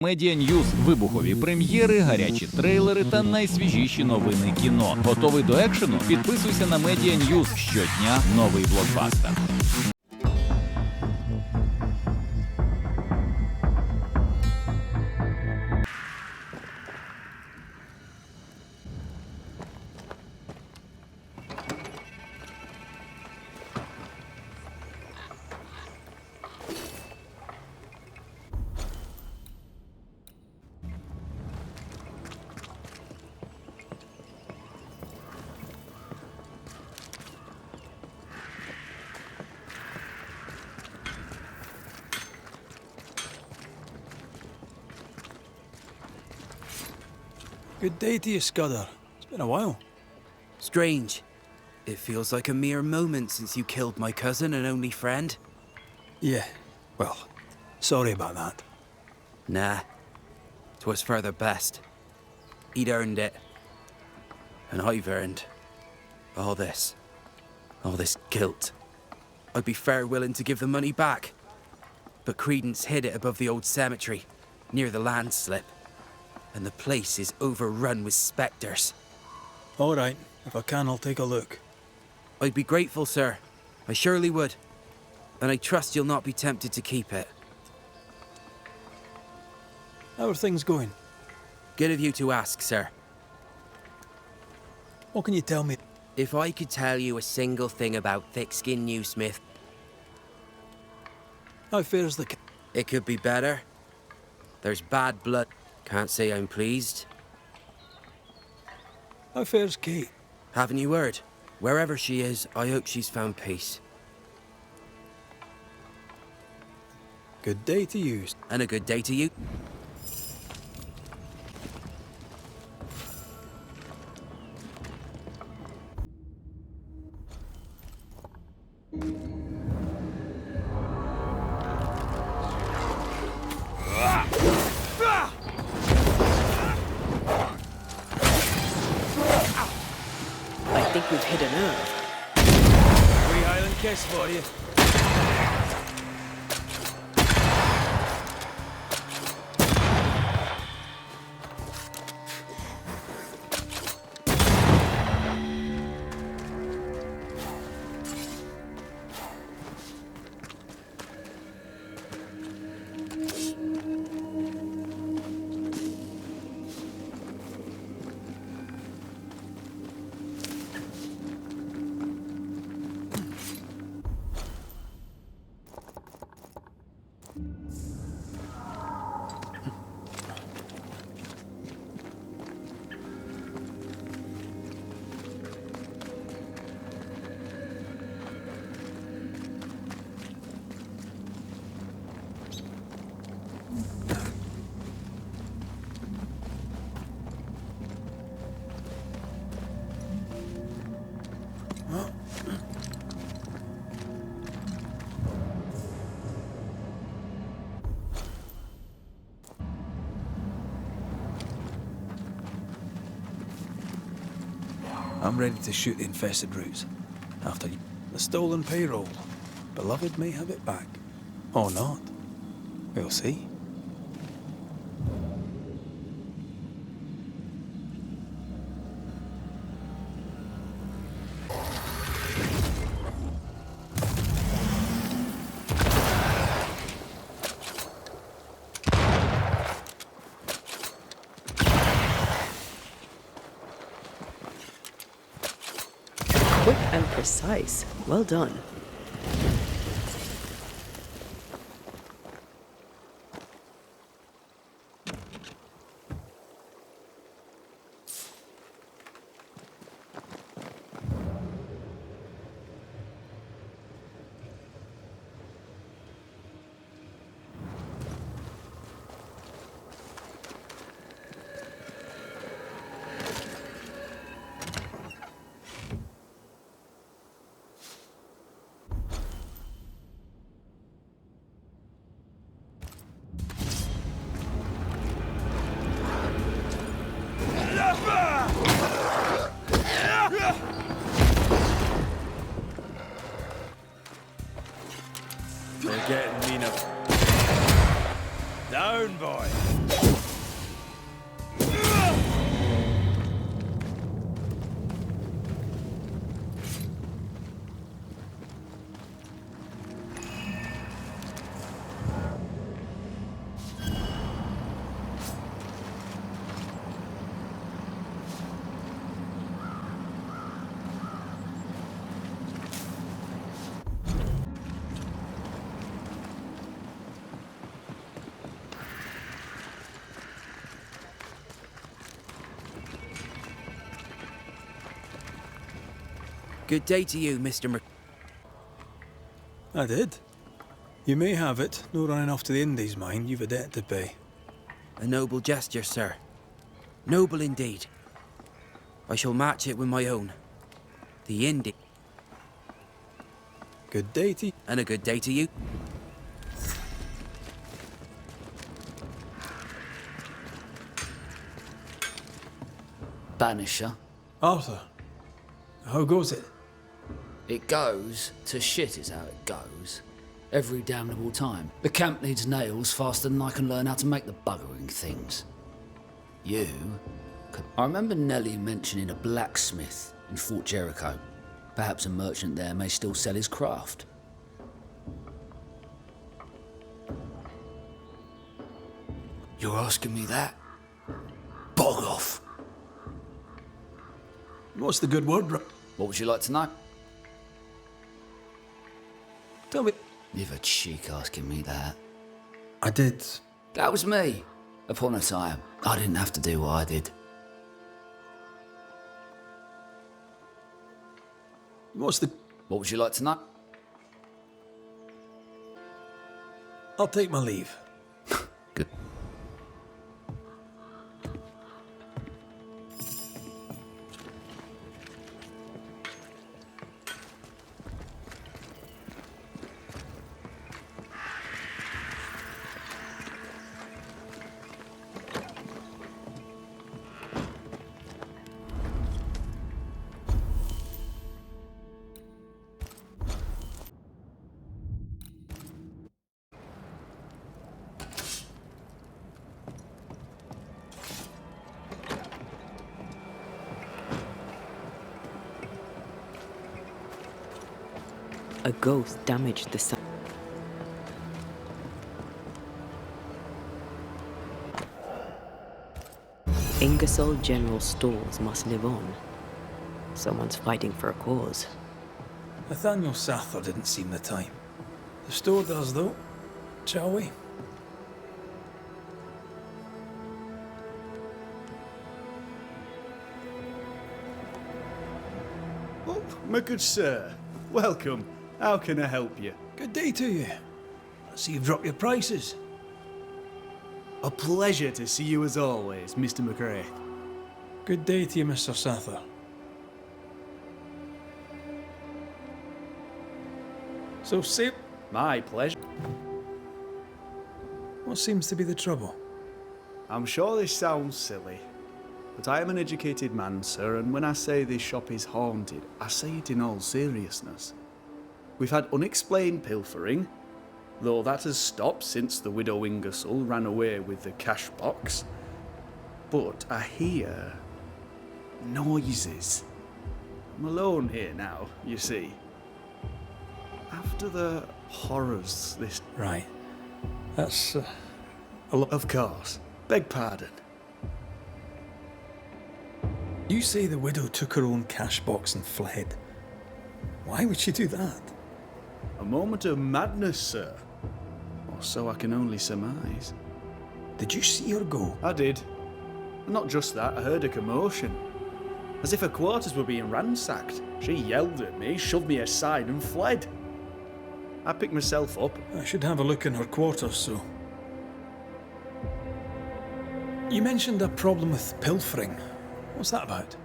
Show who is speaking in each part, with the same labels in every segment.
Speaker 1: Медіа Ньюз, вибухові прем'єри, гарячі трейлери та найсвіжіші новини кіно. Готовий до екшену? Підписуйся на Медіа Ньюз. Щодня новий блокбастер.
Speaker 2: Good day to you, Scudder. It's been a while.
Speaker 3: Strange. It feels like a mere moment since you killed my cousin and only friend.
Speaker 2: Yeah, well, sorry about that.
Speaker 3: Nah. 'Twas for the best. He'd earned it. And I've earned all this. All this guilt. I'd be fair willing to give the money back. But Credence hid it above the old cemetery, near the landslip. And the place is overrun with spectres.
Speaker 2: All right, if I can, I'll take a look.
Speaker 3: I'd be grateful, sir. I surely would. And I trust you'll not be tempted to keep it.
Speaker 2: How are things going?
Speaker 3: Good of you to ask, sir.
Speaker 2: What can you tell me?
Speaker 3: If I could tell you a single thing about thick-skinned Newsmith,
Speaker 2: How fares the...
Speaker 3: it could be better. There's bad blood. Can't say I'm pleased.
Speaker 2: How fares Kate?
Speaker 3: Haven't you heard? Wherever she is, I hope she's found peace.
Speaker 2: Good day to you.
Speaker 3: And a good day to you.
Speaker 4: I think we've hit a nerve.
Speaker 2: Free Highland kiss for you. I'm ready to shoot the infested routes. After the stolen payroll. Beloved may have it back. Or not. We'll see.
Speaker 4: Quick and precise. Well done.
Speaker 2: They're getting meaner. Down, boy.
Speaker 3: Good day to you, Mr.
Speaker 2: I did. You may have it. No running off to the Indies, mind. You've a debt to pay.
Speaker 3: A noble gesture, sir. Noble indeed. I shall match it with my own. The Indy.
Speaker 2: Good day to you.
Speaker 3: And a good day to you.
Speaker 5: Banisher.
Speaker 2: Arthur, how goes it?
Speaker 5: It goes to shit is how it goes. Every damnable time. The camp needs nails faster than I can learn how to make the buggering things. You could... I remember Nellie mentioning a blacksmith in Fort Jericho. Perhaps a merchant there may still sell his craft. You're asking me that? Bog off!
Speaker 2: What's the good word?
Speaker 5: What would you like to know?
Speaker 2: Tell me.
Speaker 5: You've a cheek asking me that.
Speaker 2: I did.
Speaker 5: That was me. Upon a time, I didn't have to do what I did.
Speaker 2: What's the...
Speaker 5: What would you like to know?
Speaker 2: I'll take my leave.
Speaker 5: Good.
Speaker 4: A ghost damaged the sun. Ingersoll General Stores must live on. Someone's fighting for a cause.
Speaker 2: Nathaniel Sather didn't seem the type. The store does, though. Shall we?
Speaker 6: Oh, my good sir. Welcome. How can I help you?
Speaker 2: Good day to you. I see you've dropped your prices.
Speaker 6: A pleasure to see you as always, Mr. McRae.
Speaker 2: Good day to you, Mr. Sather. So, say,
Speaker 6: My pleasure.
Speaker 2: what seems to be the trouble?
Speaker 6: I'm sure this sounds silly, but I am an educated man, sir, and when I say this shop is haunted, I say it in all seriousness. We've had unexplained pilfering, though that has stopped since the widow Ingersoll ran away with the cash box. But I hear noises. I'm alone here now, you see. After the horrors this...
Speaker 2: Right. That's a lot.
Speaker 6: Of course. Beg pardon.
Speaker 2: You say the widow took her own cash box and fled. Why would she do that?
Speaker 6: A moment of madness, sir. Or so I can only surmise.
Speaker 2: Did you see her go?
Speaker 6: I did. And not just that, I heard a commotion. As if her quarters were being ransacked. She yelled at me, shoved me aside and fled. I picked myself up.
Speaker 2: I should have a look in her quarters, so... You mentioned a problem with pilfering. What's that about?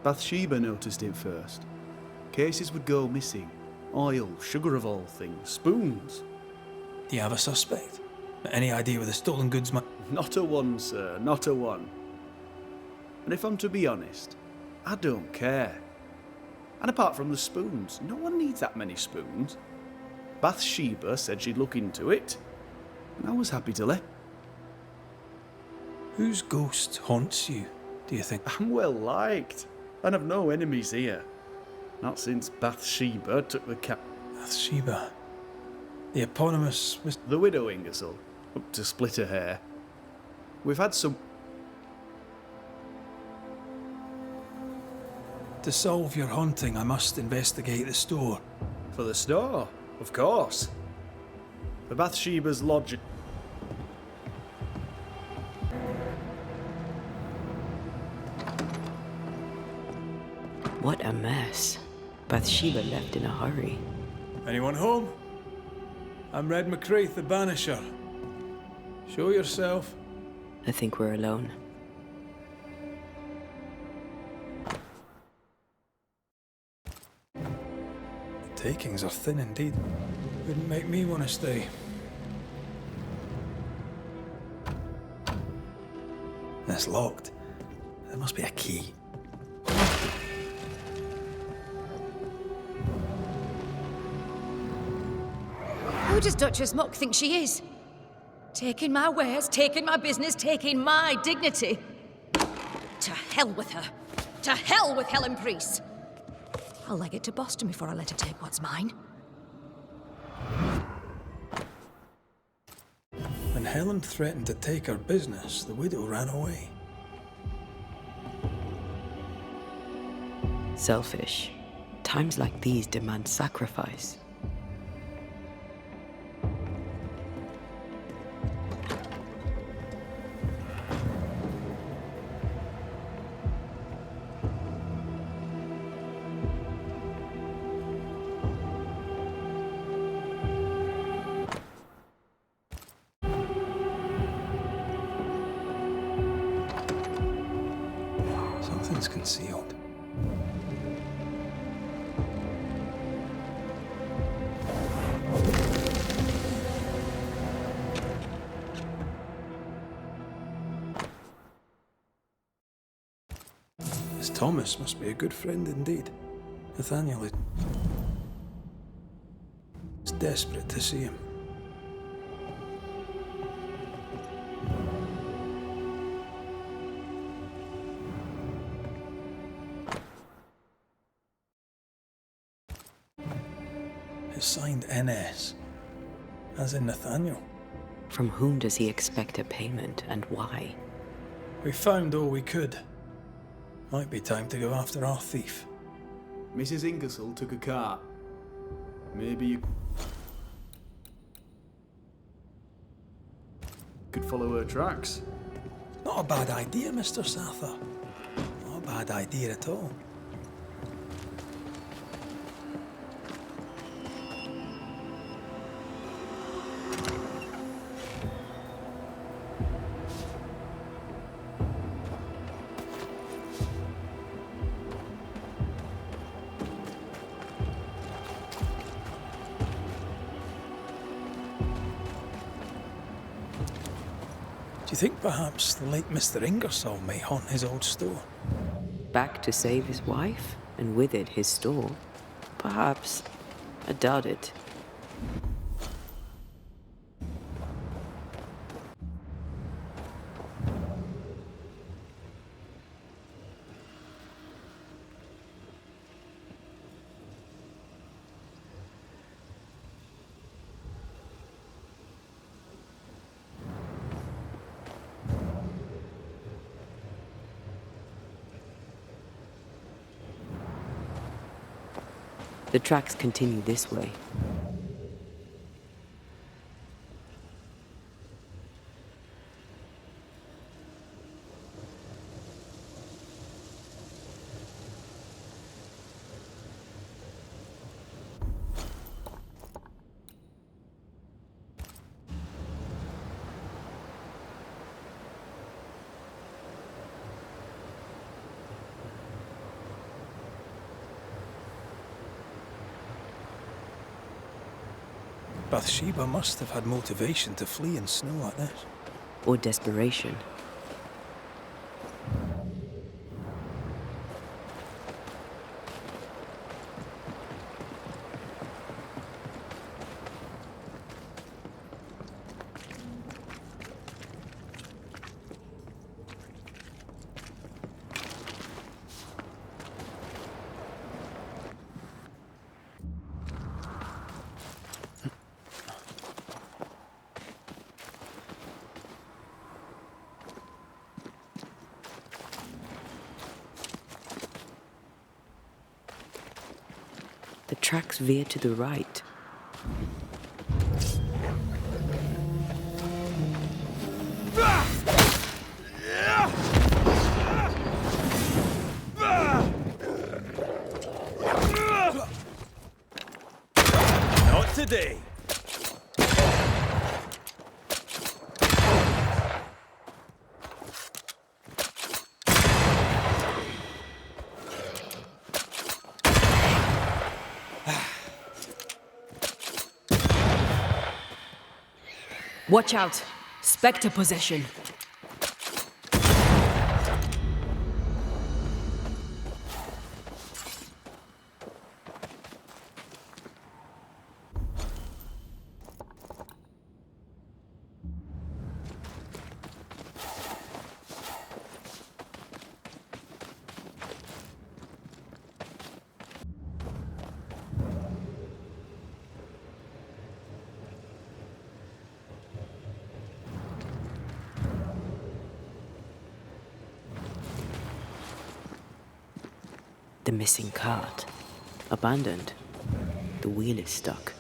Speaker 6: Bathsheba noticed it first. Cases would go missing. Oil, sugar of all things, spoons.
Speaker 2: Do you have a suspect? Any idea where the stolen goods might...
Speaker 6: Not a one, sir, not a one. And if I'm to be honest, I don't care. And apart from the spoons, no one needs that many spoons. Bathsheba said she'd look into it, and I was happy to let.
Speaker 2: Whose ghost haunts you, do you think?
Speaker 6: I'm well liked, and I've no enemies here. Not since Bathsheba took the cap.
Speaker 2: Bathsheba. The eponymous...
Speaker 6: The widow Ingersoll, up to split her hair. We've had some...
Speaker 2: To solve your haunting, I must investigate the store.
Speaker 6: For the store, of course. For Bathsheba's lodging.
Speaker 4: What a mess. Bathsheba left in a hurry.
Speaker 2: Anyone home? I'm Red McCraith, the Banisher. Show yourself.
Speaker 4: I think we're alone.
Speaker 2: The takings are thin indeed. Wouldn't make me want to stay. It's locked. There must be a key.
Speaker 7: Who does Duchess Muck think she is? Taking my wares, taking my business, taking my dignity. To hell with her. To hell with Helen Priest. I'll leg it to Boston before I let her take what's mine.
Speaker 2: When Helen threatened to take her business, the widow ran away.
Speaker 4: Selfish. Times like these demand sacrifice.
Speaker 2: Something's concealed. This Thomas must be a good friend indeed. Nathaniel is desperate to see him. It's signed NS, as in Nathaniel.
Speaker 4: From whom does he expect a payment, and why?
Speaker 2: We found all we could. Might be time to go after our thief.
Speaker 6: Mrs. Ingersoll took a car. Maybe you could follow her tracks.
Speaker 2: Not a bad idea, Mr. Sather. Not a bad idea at all. Do you think perhaps the late Mr. Ingersoll may haunt his old store?
Speaker 4: Back to save his wife, and with it his store? Perhaps. I doubt it. The tracks continue this way.
Speaker 2: Bathsheba must have had motivation to flee in snow like this.
Speaker 4: Or desperation. The tracks veer to the right.
Speaker 2: day.
Speaker 8: Watch out! Spectre possession.
Speaker 4: The missing cart. Abandoned. The wheel is stuck.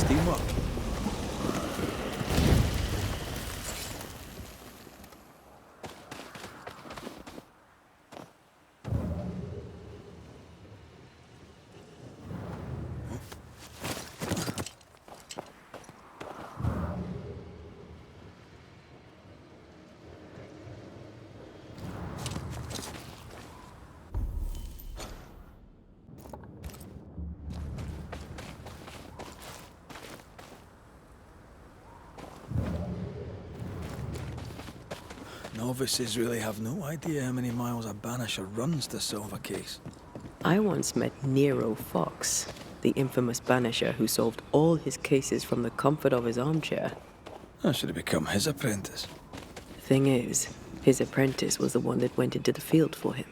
Speaker 2: Teamwork. Novices really have no idea how many miles a Banisher runs to solve a case.
Speaker 4: I once met Nero Fox, the infamous Banisher who solved all his cases from the comfort of his armchair.
Speaker 2: I should have become his apprentice.
Speaker 4: Thing is, his apprentice was the one that went into the field for him.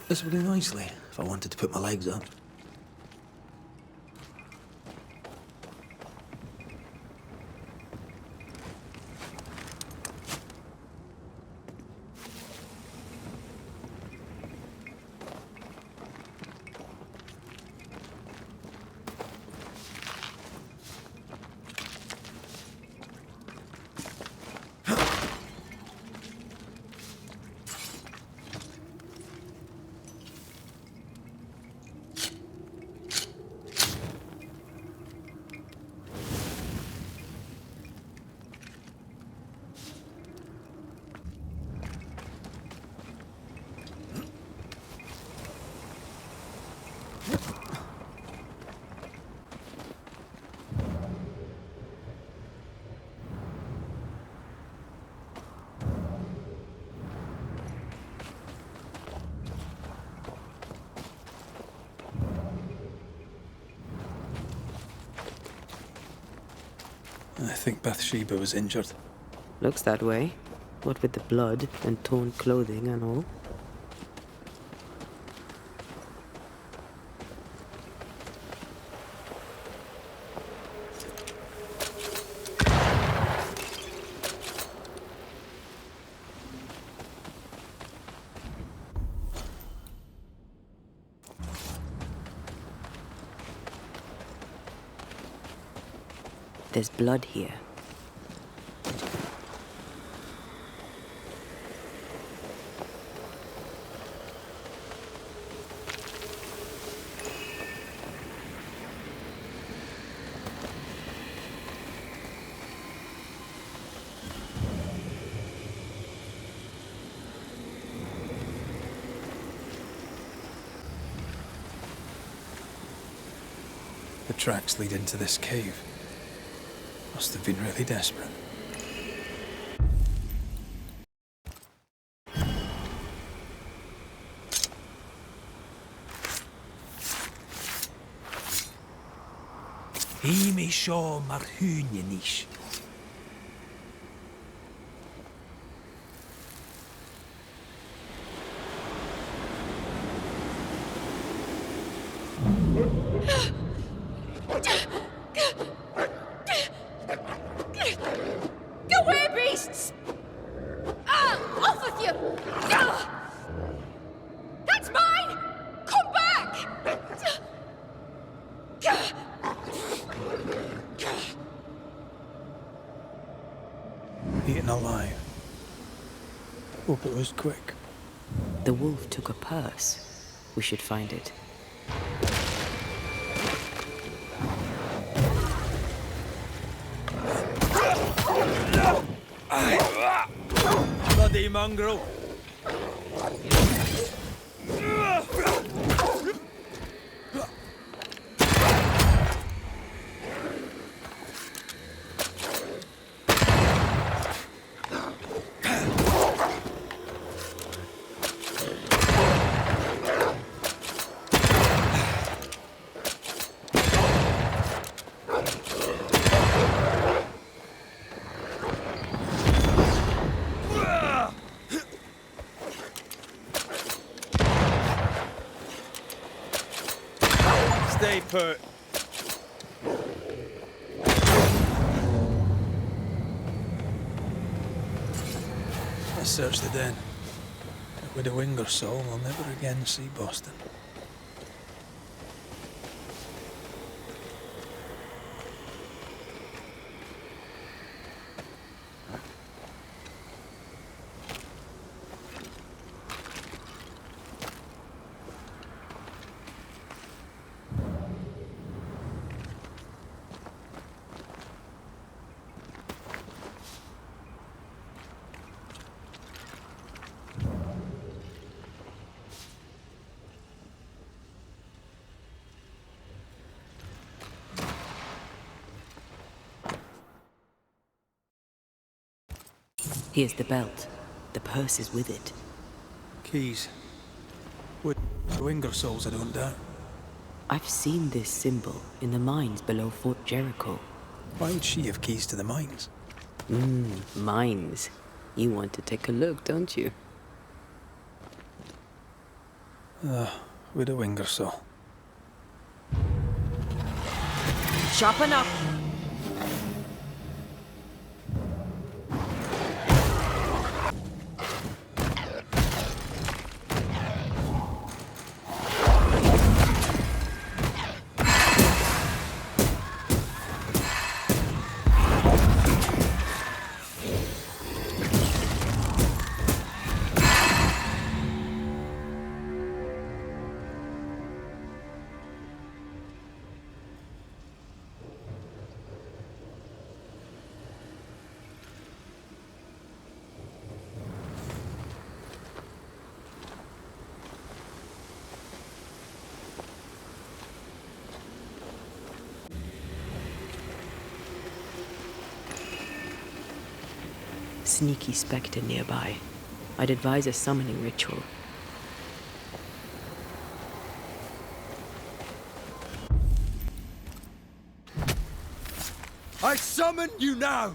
Speaker 2: This would do nicely if I wanted to put my legs up. I think Bathsheba was injured.
Speaker 4: Looks that way. What with the blood and torn clothing and all. There's blood here.
Speaker 2: The tracks lead into this cave. Must have been really desperate.
Speaker 9: Himi sho marhunianish.
Speaker 7: Go away, beasts! Off with you! That's mine! Come back!
Speaker 2: Eaten alive. Hope it was quick.
Speaker 4: The wolf took a purse. We should find it.
Speaker 9: Bloody mongrel. Stay put.
Speaker 2: Let's search the den. With a wing or so, we'll never again see Boston.
Speaker 4: Here's the belt. The purse is with it.
Speaker 2: Keys. With winger souls, I don't doubt.
Speaker 4: I've seen this symbol in the mines below Fort Jericho.
Speaker 2: Why would she have keys to the mines?
Speaker 4: Mines. You want to take a look, don't you?
Speaker 2: With a wing or so.
Speaker 8: Sharpen up.
Speaker 4: Sneaky spectre nearby. I'd advise a summoning ritual.
Speaker 9: I summon you now!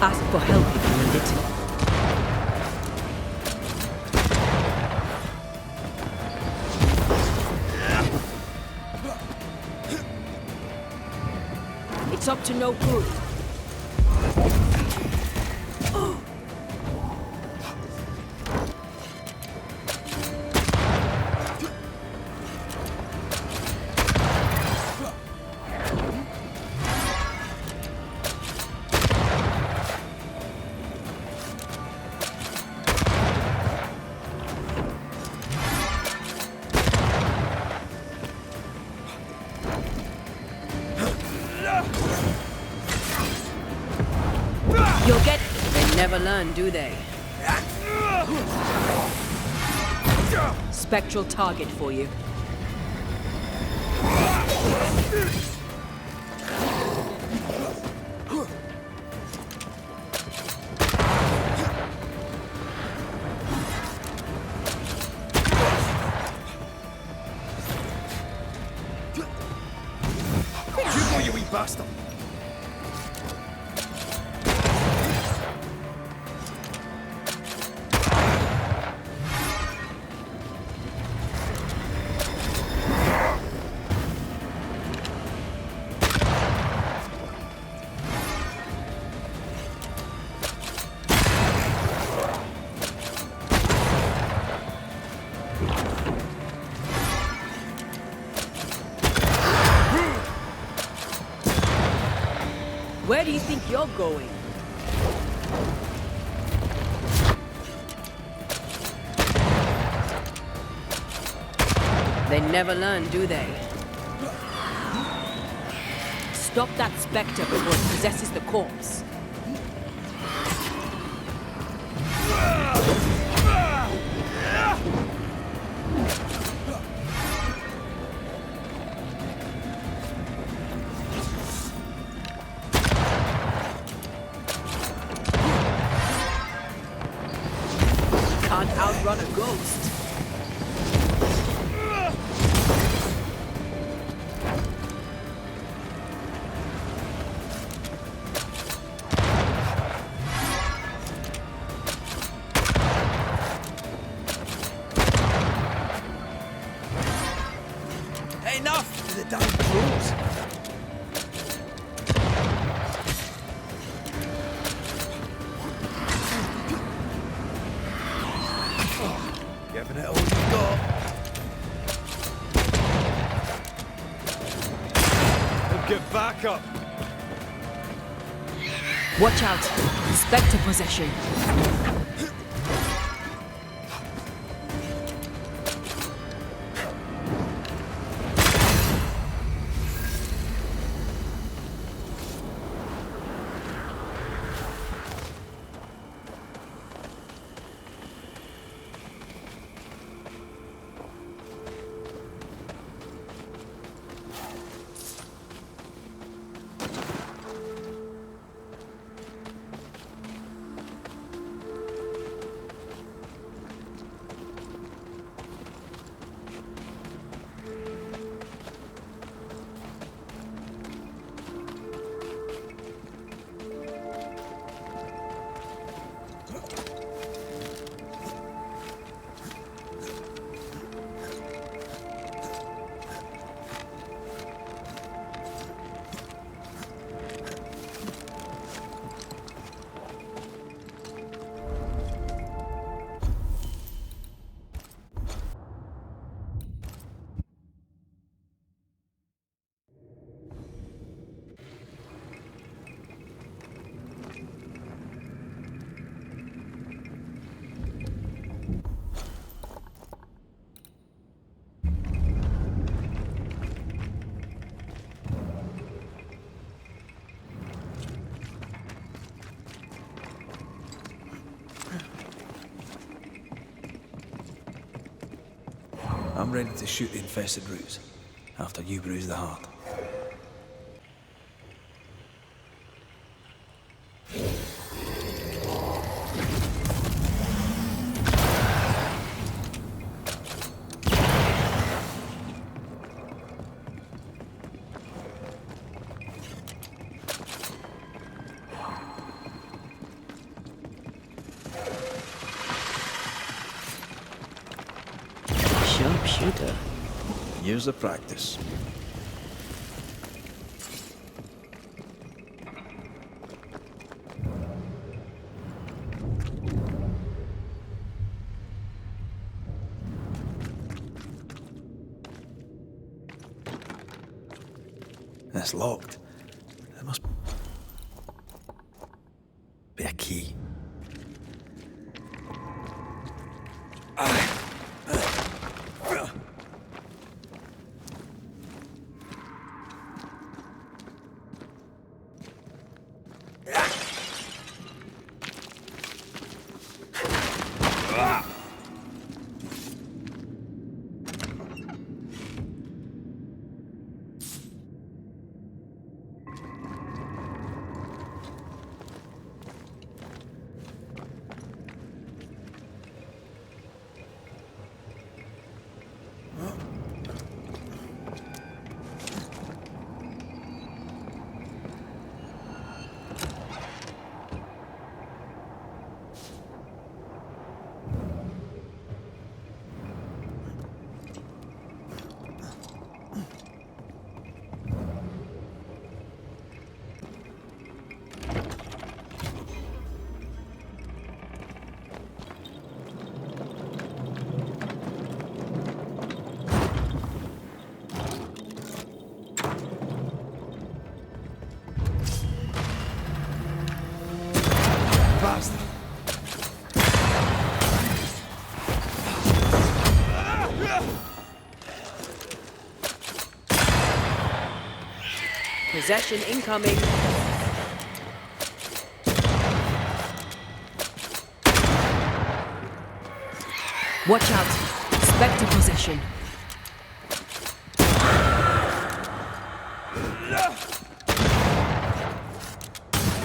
Speaker 4: Ask for help if you need it.
Speaker 8: It's up to no good. You'll get...
Speaker 4: They never learn, do they?
Speaker 8: Spectral target for you.
Speaker 9: You wee bastard!
Speaker 8: Where do you think you're going?
Speaker 4: They never learn, do they?
Speaker 8: Stop that spectre before it possesses the corpse.
Speaker 4: Can't outrun a ghost.
Speaker 9: Enough of the damn clothes! Giving it all you've got. Now get back up!
Speaker 8: Watch out. Spectre possession.
Speaker 2: I'm ready to shoot the infested roots after you bruise the heart.
Speaker 4: Sharpshooter.
Speaker 2: Years of practice. It's locked. There must be a key.
Speaker 8: Possession incoming. Watch out. Spectre possession.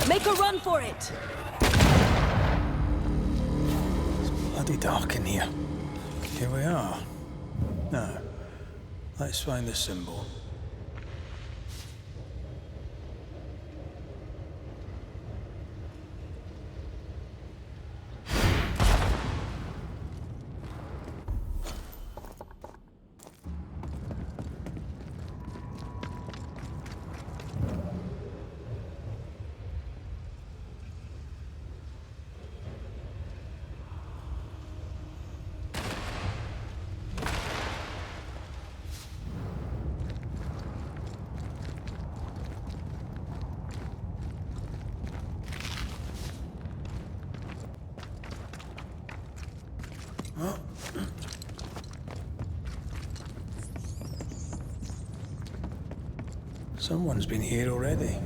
Speaker 8: Make a run for it.
Speaker 2: It's bloody dark in here. Here we are. Now, let's find the symbol. Someone's been here already.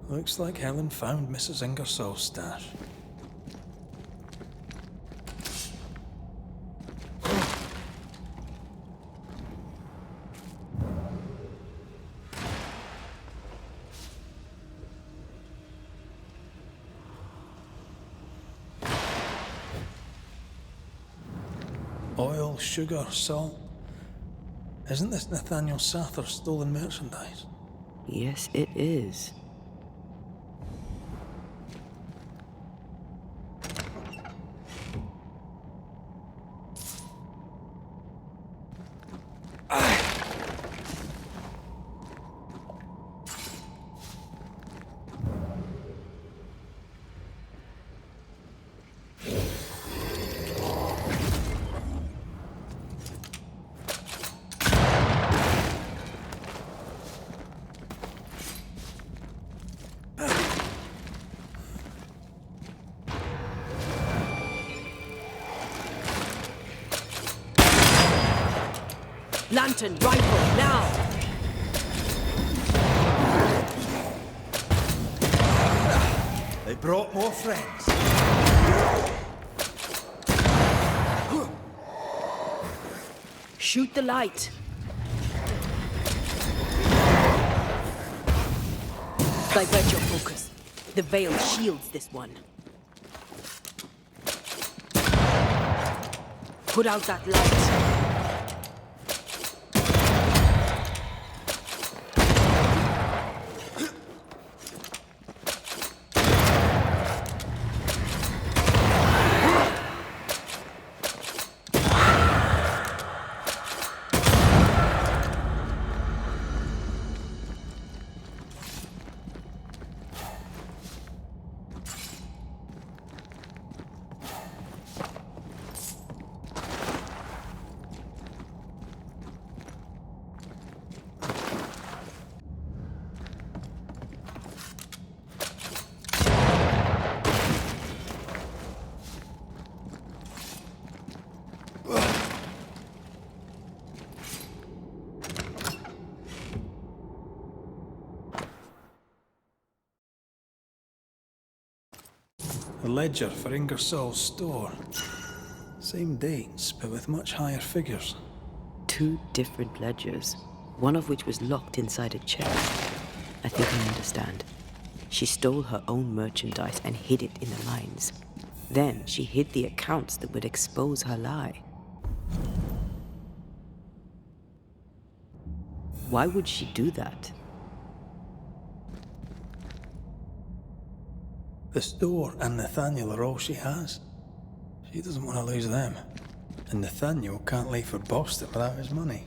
Speaker 2: Looks like Helen found Mrs. Ingersoll's stash. Oil, sugar, salt. Isn't this Nathaniel Sather's stolen merchandise?
Speaker 4: Yes, it is.
Speaker 8: Lantern, rifle, now!
Speaker 9: They brought more friends.
Speaker 8: Shoot the light. Divert your focus. The veil shields this one. Put out that light.
Speaker 2: The ledger for Ingersoll's store. Same dates, but with much higher figures.
Speaker 4: 2 different ledgers, one of which was locked inside a chest. I think I understand. She stole her own merchandise and hid it in the lines. Then she hid the accounts that would expose her lie. Why would she do that?
Speaker 2: The store and Nathaniel are all she has. She doesn't want to lose them. And Nathaniel can't leave for Boston without his money.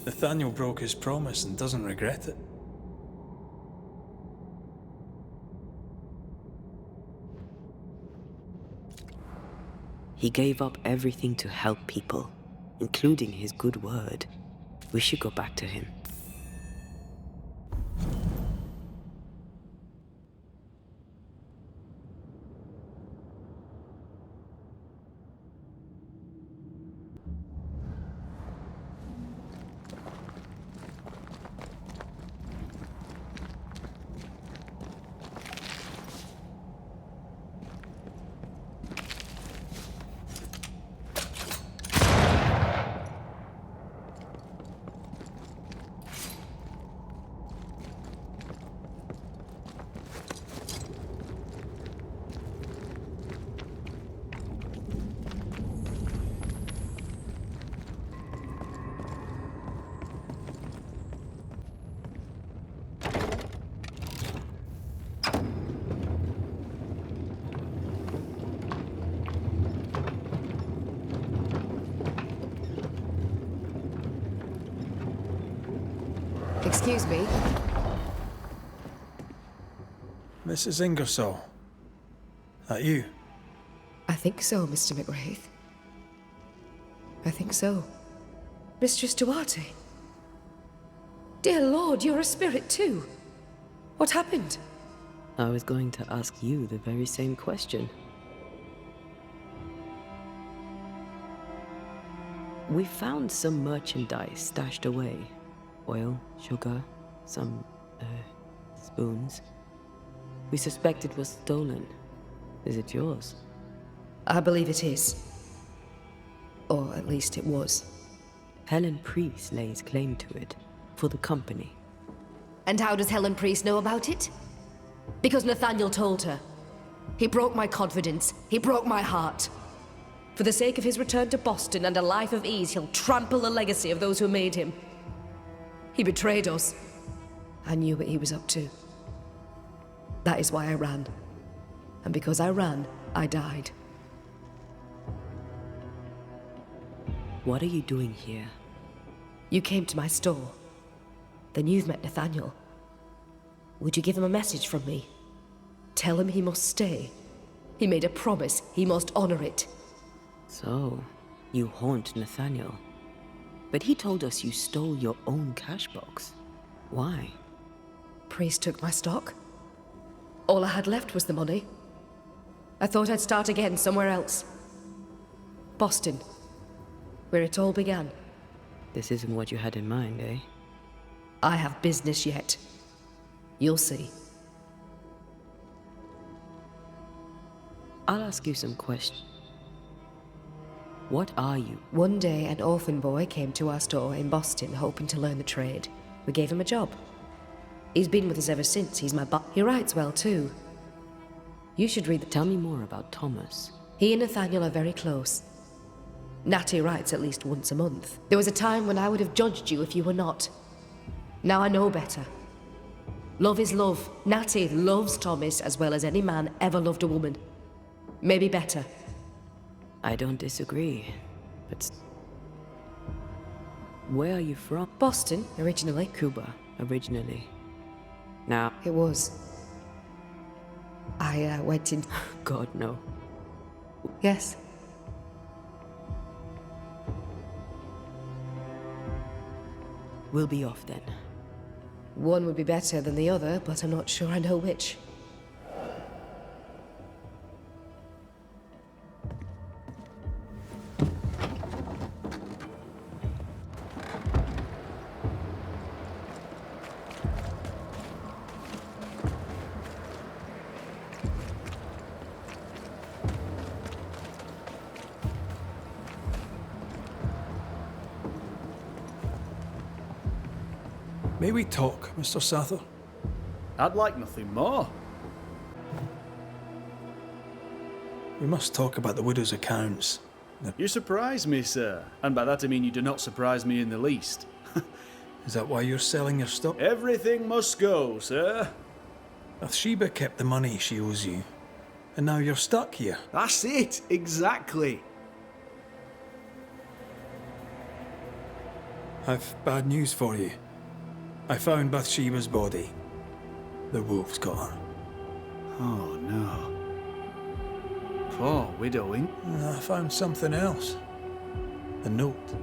Speaker 2: Nathaniel broke his promise and doesn't regret it.
Speaker 4: He gave up everything to help people, including his good word. We should go back to him.
Speaker 7: Excuse me.
Speaker 2: Mrs. Ingersoll. That you?
Speaker 7: I think so, Mr. McWraith. I think so. Mistress Duarte. Dear Lord, you're a spirit too. What happened?
Speaker 4: I was going to ask you the very same question. We found some merchandise stashed away. Oil, sugar, some, spoons. We suspect it was stolen. Is it yours?
Speaker 7: I believe it is. Or at least it was.
Speaker 4: Helen Priest lays claim to it, for the company.
Speaker 7: And how does Helen Priest know about it? Because Nathaniel told her. He broke my confidence. He broke my heart. For the sake of his return to Boston and a life of ease, he'll trample the legacy of those who made him. He betrayed us. I knew what he was up to. That is why I ran. And because I ran, I died.
Speaker 4: What are you doing here?
Speaker 7: You came to my store. Then you've met Nathaniel. Would you give him a message from me?
Speaker 10: Tell him he must stay. He made a promise. He must honor it.
Speaker 4: So, you haunt Nathaniel. But he told us you stole your own cash box. Why?
Speaker 10: Priest took my stock. All I had left was the money. I thought I'd start again somewhere else. Boston, where it all began.
Speaker 4: This isn't what you had in mind, eh?
Speaker 10: I have business yet. You'll see.
Speaker 4: I'll ask you some questions. What are you?
Speaker 10: One day, an orphan boy came to our store in Boston hoping to learn the trade. We gave him a job. He's been with us ever since. He's my He writes well, too. You should read Tell me more about Thomas. He and Nathaniel are very close. Natty writes at least once a month. There was a time when I would have judged you if you were not. Now I know better. Love is love. Natty loves Thomas as well as any man ever loved a woman. Maybe better.
Speaker 4: I don't disagree, but... Where are you from?
Speaker 10: Boston, originally.
Speaker 4: Cuba, originally. Now...
Speaker 10: It was. I went in...
Speaker 4: God, no.
Speaker 10: Yes.
Speaker 4: We'll be off then.
Speaker 10: One would be better than the other, but I'm not sure I know which.
Speaker 2: May we talk, Mr. Sather?
Speaker 6: I'd like nothing more.
Speaker 2: We must talk about the widow's accounts.
Speaker 6: You surprise me, sir. And by that I mean you do not surprise me in the least.
Speaker 2: Is that why you're selling your stock?
Speaker 6: Everything must go, sir.
Speaker 2: Bathsheba kept the money she owes you, and now you're stuck here.
Speaker 6: That's it, exactly.
Speaker 2: I've bad news for you. I found Bathsheba's body. The wolves got her.
Speaker 6: Oh, no. Poor widowing.
Speaker 2: I found something else. A note.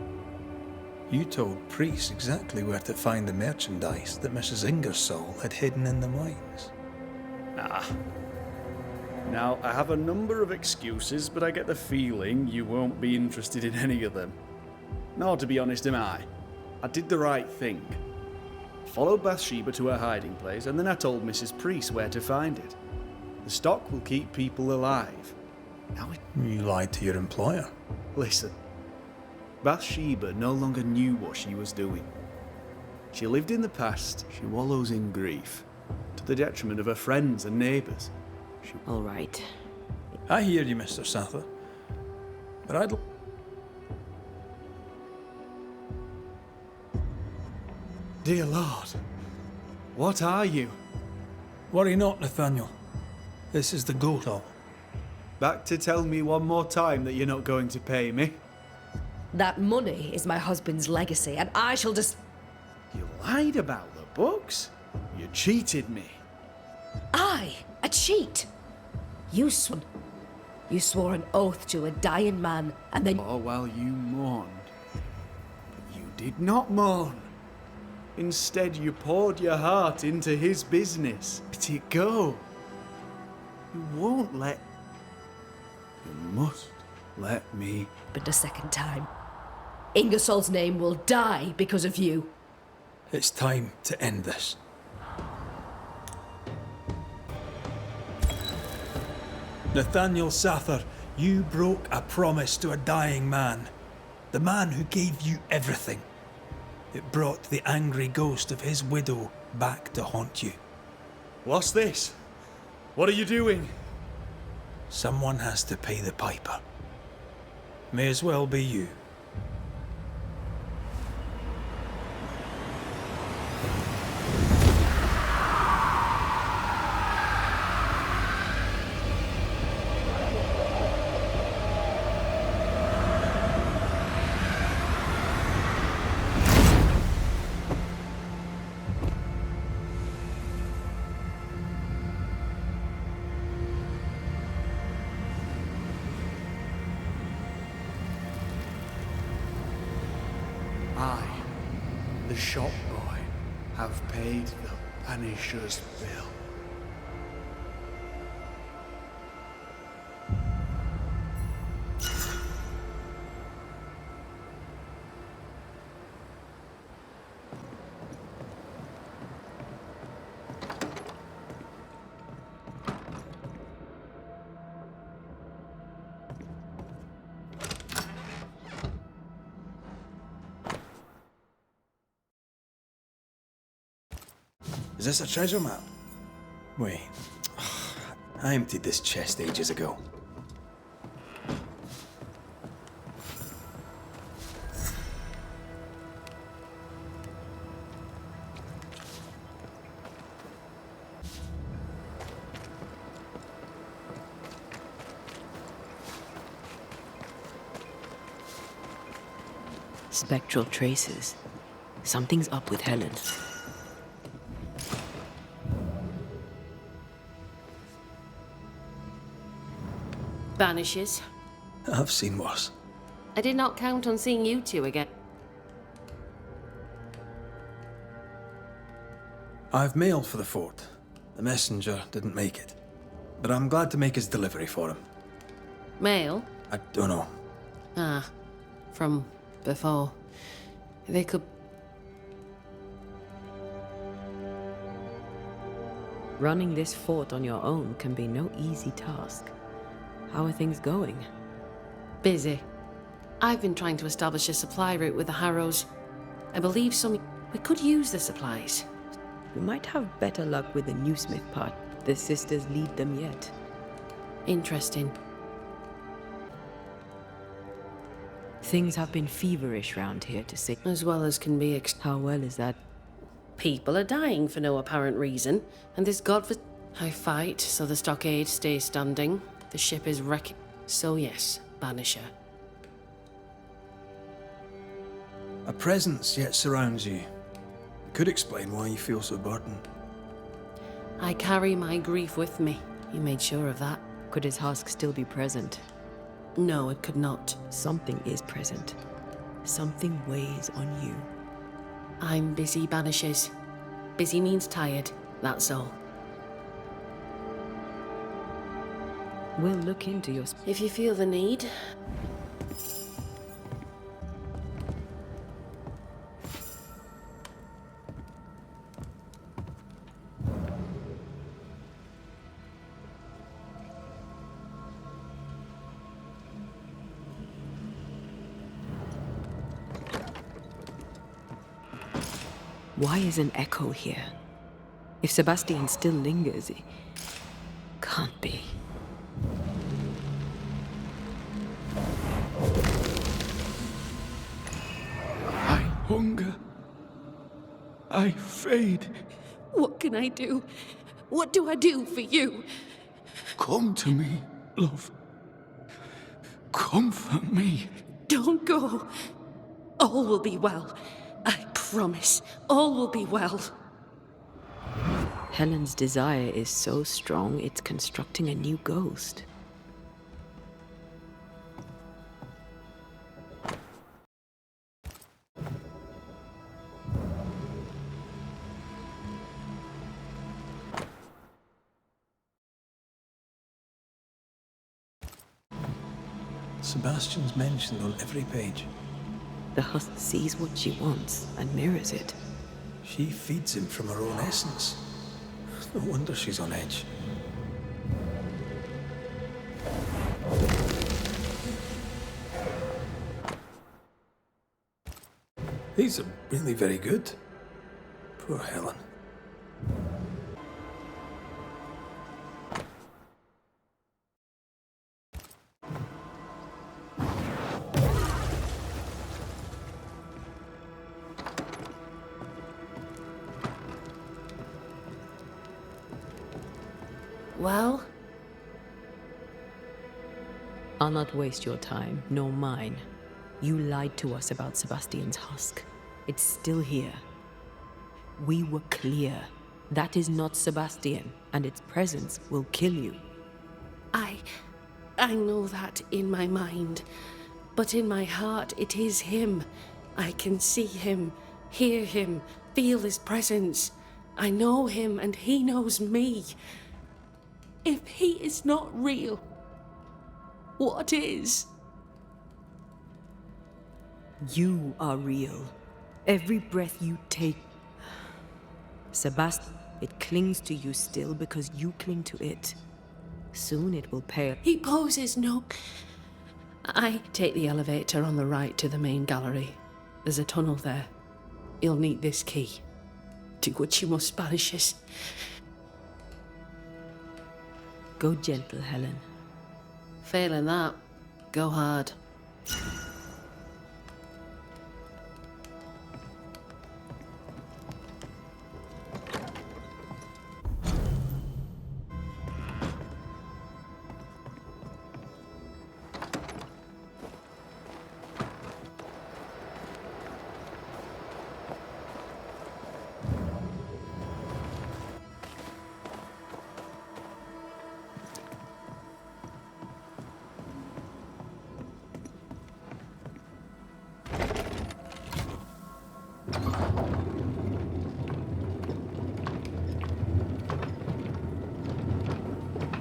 Speaker 2: You told Priest exactly where to find the merchandise that Mrs. Ingersoll had hidden in the mines.
Speaker 6: Ah. Now, I have a number of excuses, but I get the feeling you won't be interested in any of them. Nor, to be honest, am I. I did the right thing. Followed Bathsheba to her hiding place, and then I told Mrs. Priest where to find it. The stock will keep people alive. Now
Speaker 2: You lied to your employer.
Speaker 6: Listen. Bathsheba no longer knew what she was doing. She lived in the past, she wallows in grief, to the detriment of her friends and neighbours.
Speaker 4: All right.
Speaker 2: I hear you, Mr. Sather. But I'd...
Speaker 6: Dear Lord, what are you?
Speaker 2: Worry not, Nathaniel. This is the goat hall.
Speaker 6: Back to tell me one more time that you're not going to pay me?
Speaker 10: That money is my husband's legacy, and I shall just...
Speaker 6: You lied about the books? You cheated me.
Speaker 10: I? A cheat? You swore an oath to a dying man, and then...
Speaker 6: All while you mourned. But you did not mourn. Instead, you poured your heart into his business. Let it go. You won't let... You must let me...
Speaker 10: But a second time. Ingersoll's name will die because of you.
Speaker 2: It's time to end this. Nathaniel Sather, you broke a promise to a dying man. The man who gave you everything. It brought the angry ghost of his widow back to haunt you.
Speaker 6: What's this? What are you doing?
Speaker 2: Someone has to pay the piper. May as well be you.
Speaker 6: the shop boy have paid the Banisher's bill.
Speaker 9: Is this a treasure map? Wait. I emptied this chest ages ago.
Speaker 4: Spectral traces. Something's up with Helen.
Speaker 11: Banishers.
Speaker 9: I've seen worse.
Speaker 11: I did not count on seeing you two again.
Speaker 9: I've mail for the fort. The messenger didn't make it. But I'm glad to make his delivery for him.
Speaker 11: Mail?
Speaker 9: I don't know.
Speaker 11: Ah, from before. They could...
Speaker 4: Running this fort on your own can be no easy task. How are things going?
Speaker 11: Busy. I've been trying to establish a supply route with the Harrows. I believe we could use the supplies.
Speaker 4: We might have better luck with the newsmith part. The sisters lead them yet.
Speaker 11: Interesting.
Speaker 4: Things have been feverish round here, to say.
Speaker 11: As well as can be
Speaker 4: How well is that?
Speaker 11: People are dying for no apparent reason, and this I fight so the stockade stays standing. The ship is wrecking. So yes, Banisher.
Speaker 9: A presence yet surrounds you. Could explain why you feel so burdened.
Speaker 11: I carry my grief with me. You made sure of that.
Speaker 4: Could his husk still be present?
Speaker 11: No, it could not.
Speaker 4: Something is present. Something weighs on you.
Speaker 11: I'm busy, Banishers. Busy means tired, that's all.
Speaker 4: We'll look into your...
Speaker 11: If you feel the need.
Speaker 4: Why is an echo here? If Sebastian still lingers, it can't be.
Speaker 12: I hunger. I fade.
Speaker 11: What can I do? What do I do for you?
Speaker 12: Come to me, love. Comfort me.
Speaker 11: Don't go. All will be well. I promise. All will be well.
Speaker 4: Helen's desire is so strong, it's constructing a new ghost.
Speaker 9: Sebastian's mentioned on every page.
Speaker 4: The husk sees what she wants and mirrors it.
Speaker 9: She feeds him from her own essence. No wonder she's on edge. These are really very good. Poor Helen.
Speaker 11: Well?
Speaker 4: I'll not waste your time, nor mine. You lied to us about Sebastian's husk. It's still here. We were clear. That is not Sebastian, and its presence will kill you.
Speaker 11: I know that in my mind. But in my heart, it is him. I can see him. hear him, feel his presence. I know him and he knows me. If he is not real, what is?
Speaker 4: You are real. Every breath you take. Sebastian, it clings to you still because you cling to it. Soon it will pale.
Speaker 11: He poses no... I take the elevator on the right to the main gallery. There's a tunnel there. You'll need this key. Do what you must, Banishers.
Speaker 4: Go gentle, Helen.
Speaker 11: Failing that, go hard.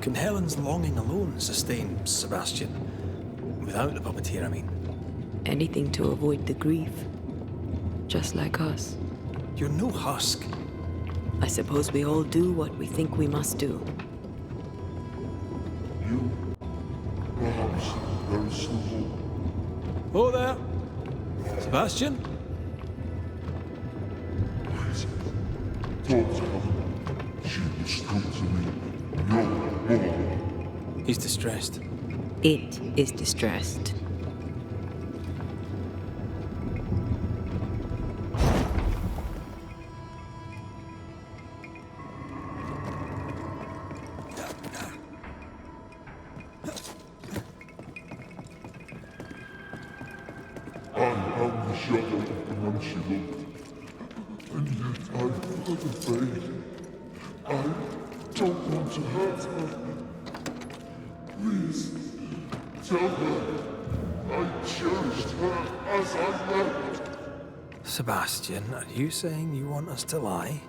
Speaker 9: Can Helen's longing alone sustain Sebastian? Without the puppeteer, I mean.
Speaker 4: Anything to avoid the grief. Just like us.
Speaker 9: You're no husk.
Speaker 4: I suppose we all do what we think we must do.
Speaker 12: You, perhaps, very simple.
Speaker 9: Oh there! Sebastian?
Speaker 12: Please, don't tell her. She must come to me. No more.
Speaker 9: He's distressed.
Speaker 4: It is distressed.
Speaker 12: I am the shadow of the one she loved, and yet I further fade. I don't want to hurt her. Please, tell her I cherished her as I left.
Speaker 9: Sebastian, are you saying you want us to lie?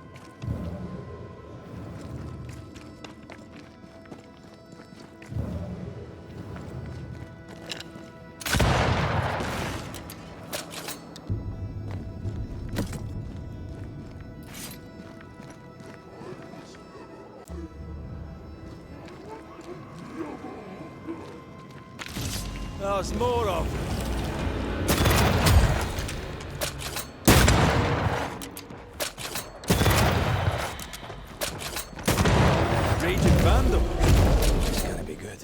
Speaker 9: There's more of them. Raging Vandal. It's gonna be good.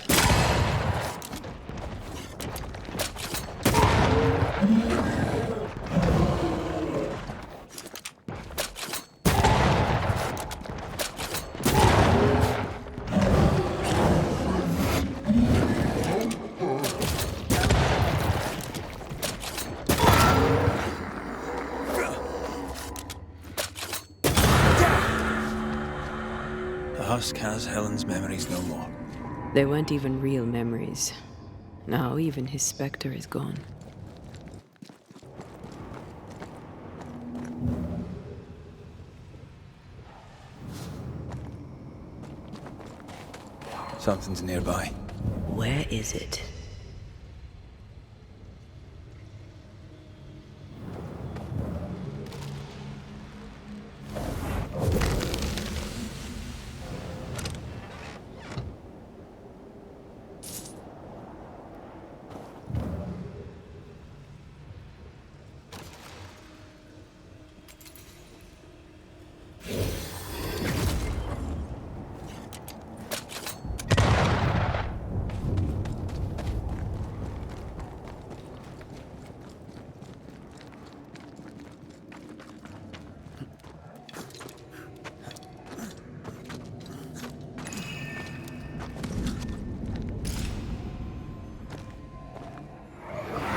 Speaker 9: Husk has Helen's memories no more.
Speaker 4: They weren't even real memories. Now even his specter is gone.
Speaker 9: Something's nearby.
Speaker 4: Where is it?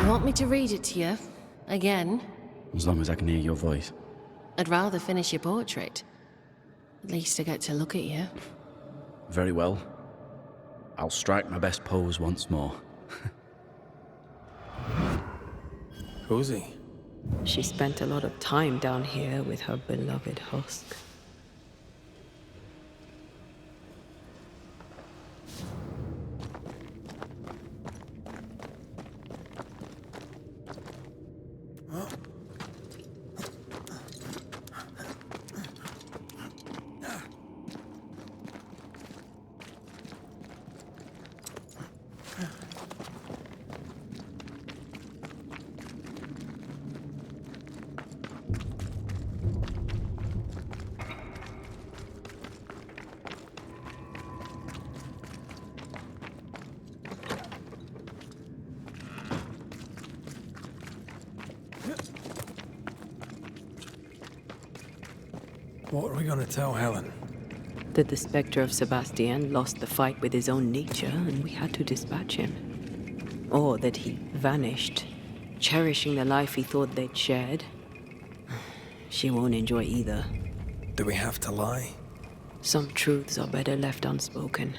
Speaker 11: You want me to read it to you? Again?
Speaker 3: As long as I can hear your voice.
Speaker 11: I'd rather finish your portrait. At least I get to look at you.
Speaker 3: Very well. I'll strike my best pose once more.
Speaker 9: Cozy.
Speaker 4: She spent a lot of time down here with her beloved husk.
Speaker 9: What are we going to tell Helen?
Speaker 4: That the spectre of Sebastian lost the fight with his own nature and we had to dispatch him. Or that he vanished, cherishing the life he thought they'd shared. She won't enjoy either.
Speaker 9: Do we have to lie?
Speaker 4: Some truths are better left unspoken.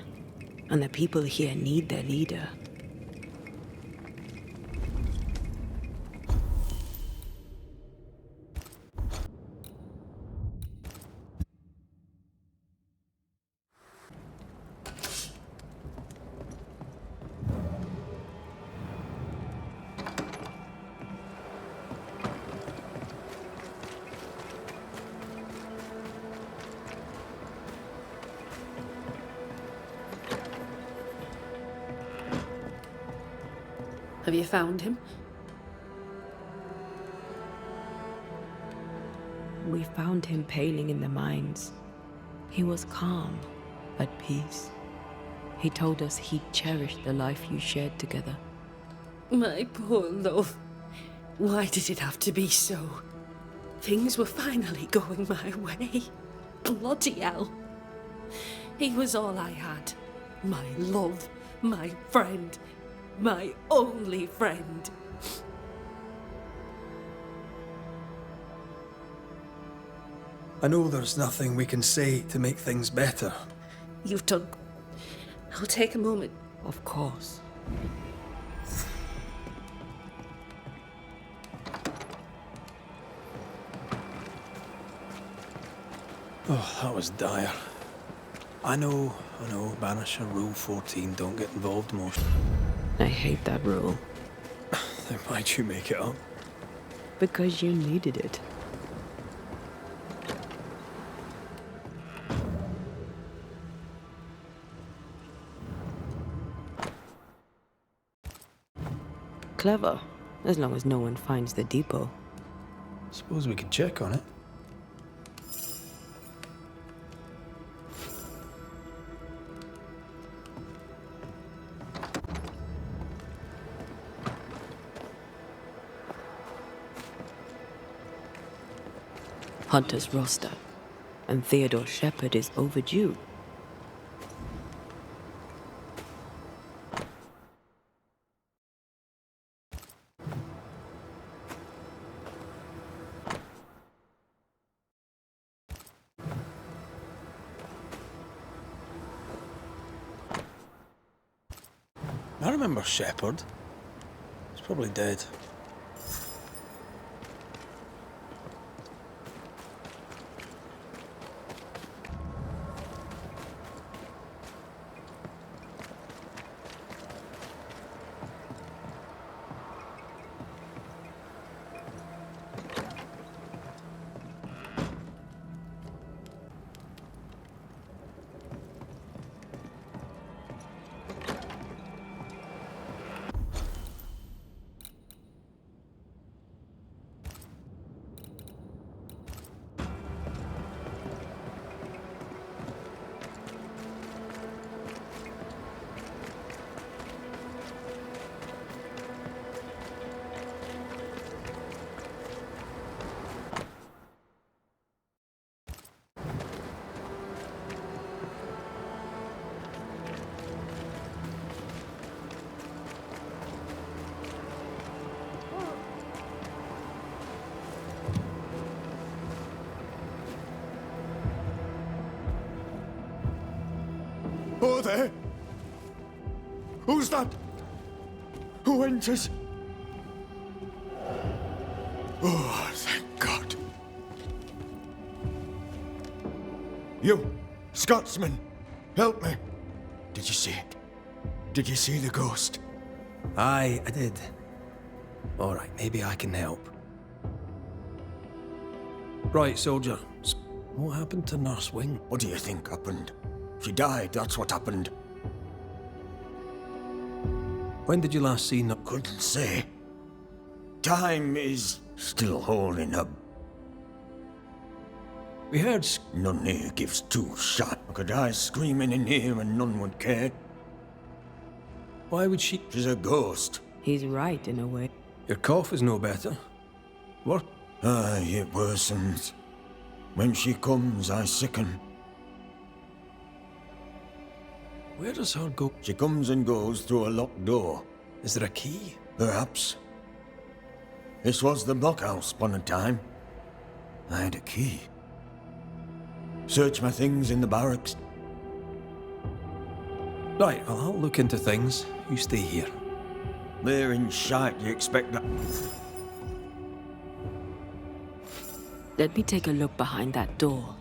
Speaker 4: And the people here need their leader.
Speaker 11: Have you found him?
Speaker 4: We found him paling in the mines. He was calm, at peace. He told us he'd cherish the life you shared together.
Speaker 11: My poor love. Why did it have to be so? Things were finally going my way. Bloody hell. He was all I had. My love, my friend, my only friend.
Speaker 9: I know there's nothing we can say to make things better.
Speaker 11: You've done... I'll take a moment.
Speaker 4: Of course.
Speaker 9: Oh, that was dire. I know, Banisher Rule 14, don't get involved most.
Speaker 4: I hate that rule.
Speaker 9: Then why'd you make it up?
Speaker 4: Because you needed it. Clever, as long as no one finds the depot.
Speaker 9: Suppose we could check on it.
Speaker 4: Hunter's roster, and Theodore Shepard is overdue.
Speaker 9: I remember Shepard. He's probably dead.
Speaker 12: Oh, there! Who's that? Who enters?
Speaker 13: Oh, thank God. You, Scotsman, help me. Did you see it? Did you see the ghost?
Speaker 9: Aye, I did. All right, maybe I can help. Right, soldier. What happened to Nurse Wing?
Speaker 13: What do you think happened? She died, that's what happened.
Speaker 9: When did you last see Nurse?
Speaker 13: Couldn't say. Time is still holding her.
Speaker 9: We heard
Speaker 13: none here gives two shot. I could die screaming in here and none would care.
Speaker 9: Why would she?
Speaker 13: She's a ghost.
Speaker 4: He's right in a way.
Speaker 9: Your cough is no better. What?
Speaker 13: Aye, it worsens. When she comes, I sicken.
Speaker 9: Where does her go?
Speaker 13: She comes and goes through a locked door.
Speaker 9: Is there a key?
Speaker 13: Perhaps. This was the blockhouse upon a time. I had a key. Search my things in the barracks.
Speaker 9: Right, well, I'll look into things. You stay here.
Speaker 13: They're in shite, you expect that?
Speaker 4: Let me take a look behind that door.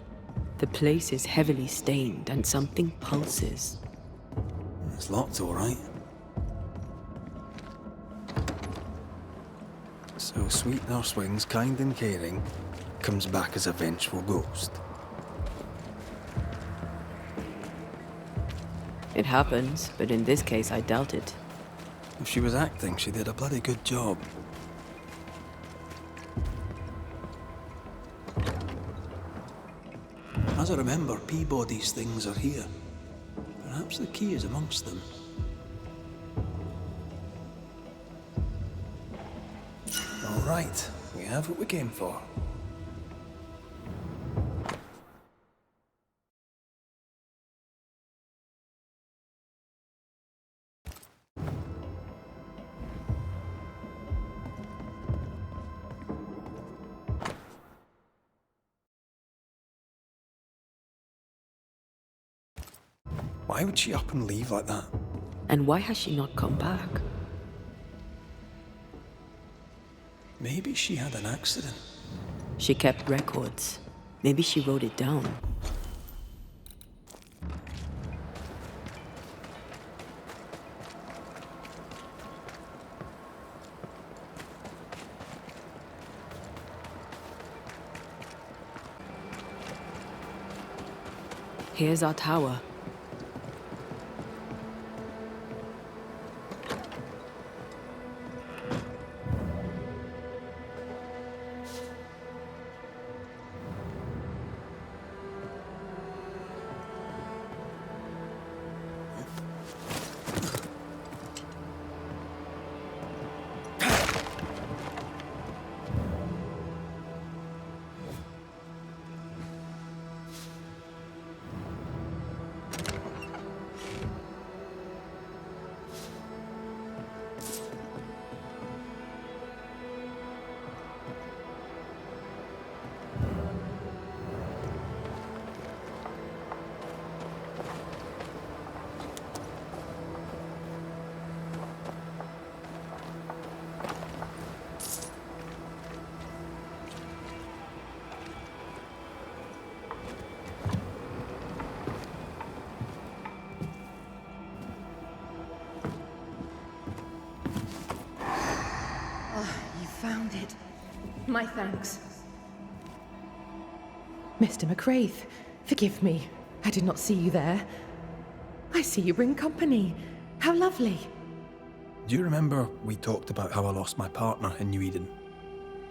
Speaker 4: The place is heavily stained and something pulses.
Speaker 9: It's locked, all right. So sweet Nurse Wings, kind and caring, comes back as a vengeful ghost.
Speaker 4: It happens, but in this case I doubt it.
Speaker 9: If she was acting, she did a bloody good job. As I remember, Peabody's things are here. Perhaps the key is amongst them. All right, we have what we came for. Why would she up and leave like that?
Speaker 4: And why has she not come back?
Speaker 9: Maybe she had an accident.
Speaker 4: She kept records. Maybe she wrote it down. Here's our tower.
Speaker 14: Found it. My thanks. Mr. McCraith, forgive me. I did not see you there. I see you bring company. How lovely.
Speaker 9: Do you remember we talked about how I lost my partner in New Eden?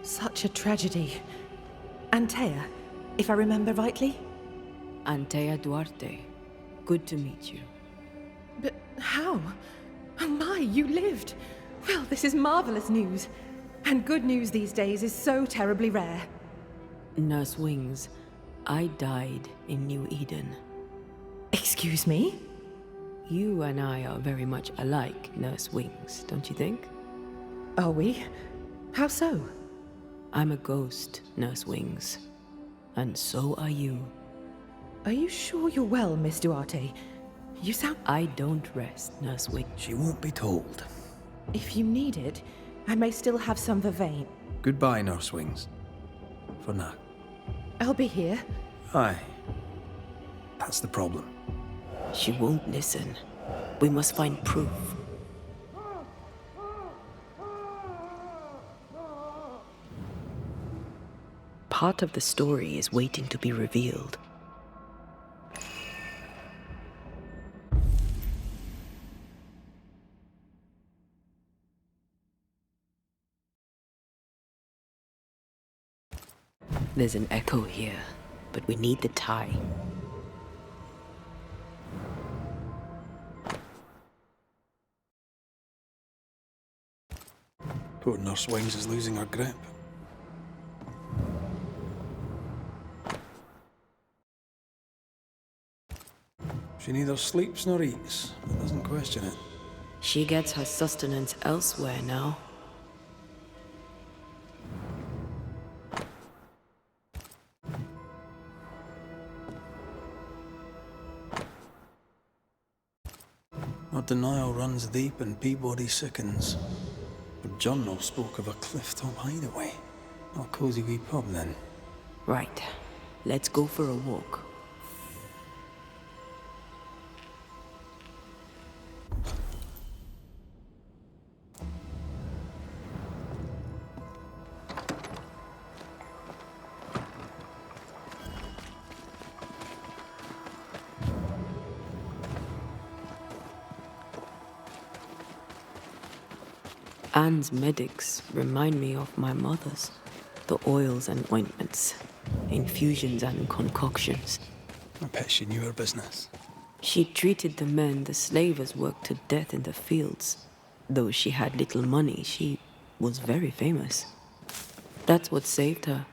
Speaker 14: Such a tragedy. Antea, if I remember rightly?
Speaker 4: Antea Duarte. Good to meet you.
Speaker 14: But how? Oh my, you lived. Well, this is marvelous news. And good news these days is so terribly rare.
Speaker 4: Nurse Wings, I died in New Eden.
Speaker 14: Excuse me?
Speaker 4: You and I are very much alike, Nurse Wings, don't you think?
Speaker 14: Are we? How so?
Speaker 4: I'm a ghost, Nurse Wings. And so are you.
Speaker 14: Are you sure you're well, Miss Duarte? You sound...
Speaker 4: I don't rest, Nurse Wings.
Speaker 9: She won't be told.
Speaker 14: If you need it, I may still have some vervain.
Speaker 9: Goodbye, Nurse Wings. For now.
Speaker 14: I'll be here.
Speaker 9: Aye. That's the problem.
Speaker 4: She won't listen. We must find proof. Part of the story is waiting to be revealed. There's an echo here, but we need the tie.
Speaker 9: Poor Nurse Wings is losing her grip. She neither sleeps nor eats, but doesn't question it.
Speaker 4: She gets her sustenance elsewhere now.
Speaker 9: Our denial runs deep and Peabody sickens. The journal spoke of a cliff-top hideaway. Not a cozy wee pub, then.
Speaker 4: Right. Let's go for a walk. Anne's medics remind me of my mother's. The oils and ointments, infusions and concoctions.
Speaker 9: I bet she knew her business.
Speaker 4: She treated the men the slavers worked to death in the fields. Though she had little money, she was very famous. That's what saved her.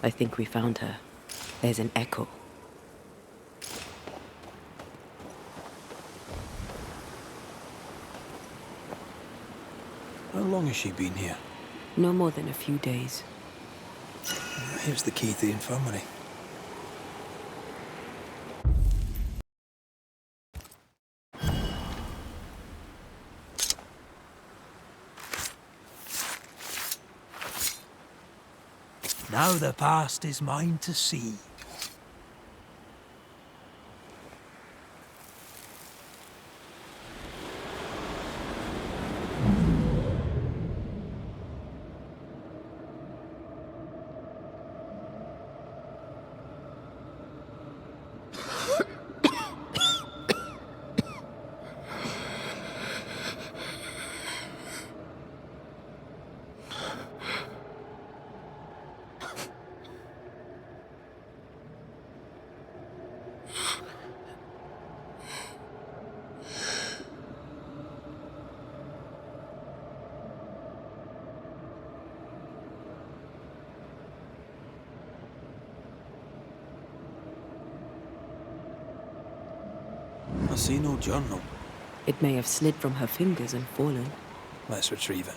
Speaker 4: I think we found her. There's an echo.
Speaker 9: How long has she been here?
Speaker 4: No more than a few days.
Speaker 9: Here's the key to the infirmary.
Speaker 2: Now the past is mine to see.
Speaker 9: I see no journal.
Speaker 4: It may have slid from her fingers and fallen.
Speaker 9: Let's retrieve it.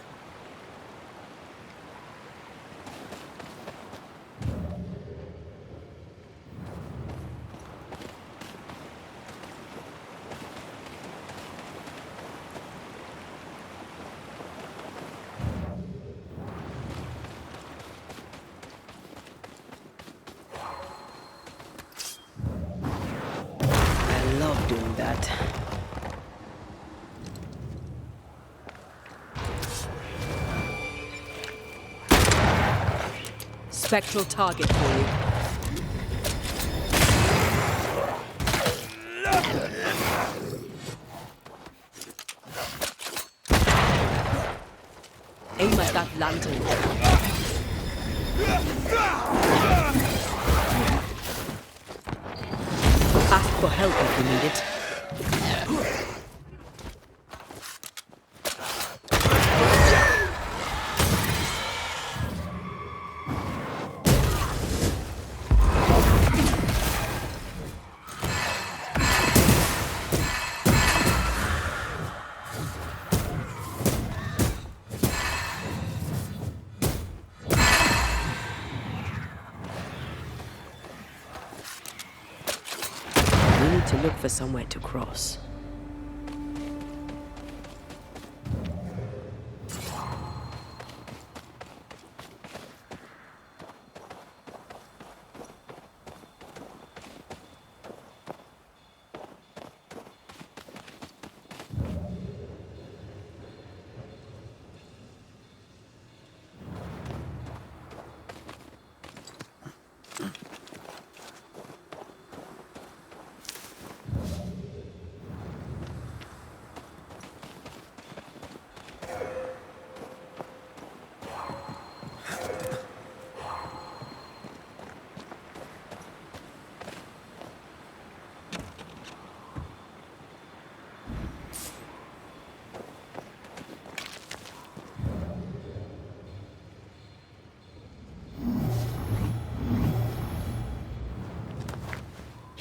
Speaker 4: love doing that.
Speaker 8: Spectral target for you. Aim at that lantern. Ask for help if you need it.
Speaker 4: To look for somewhere to cross.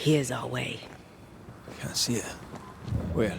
Speaker 4: Here's our way.
Speaker 9: Can't see it. Where?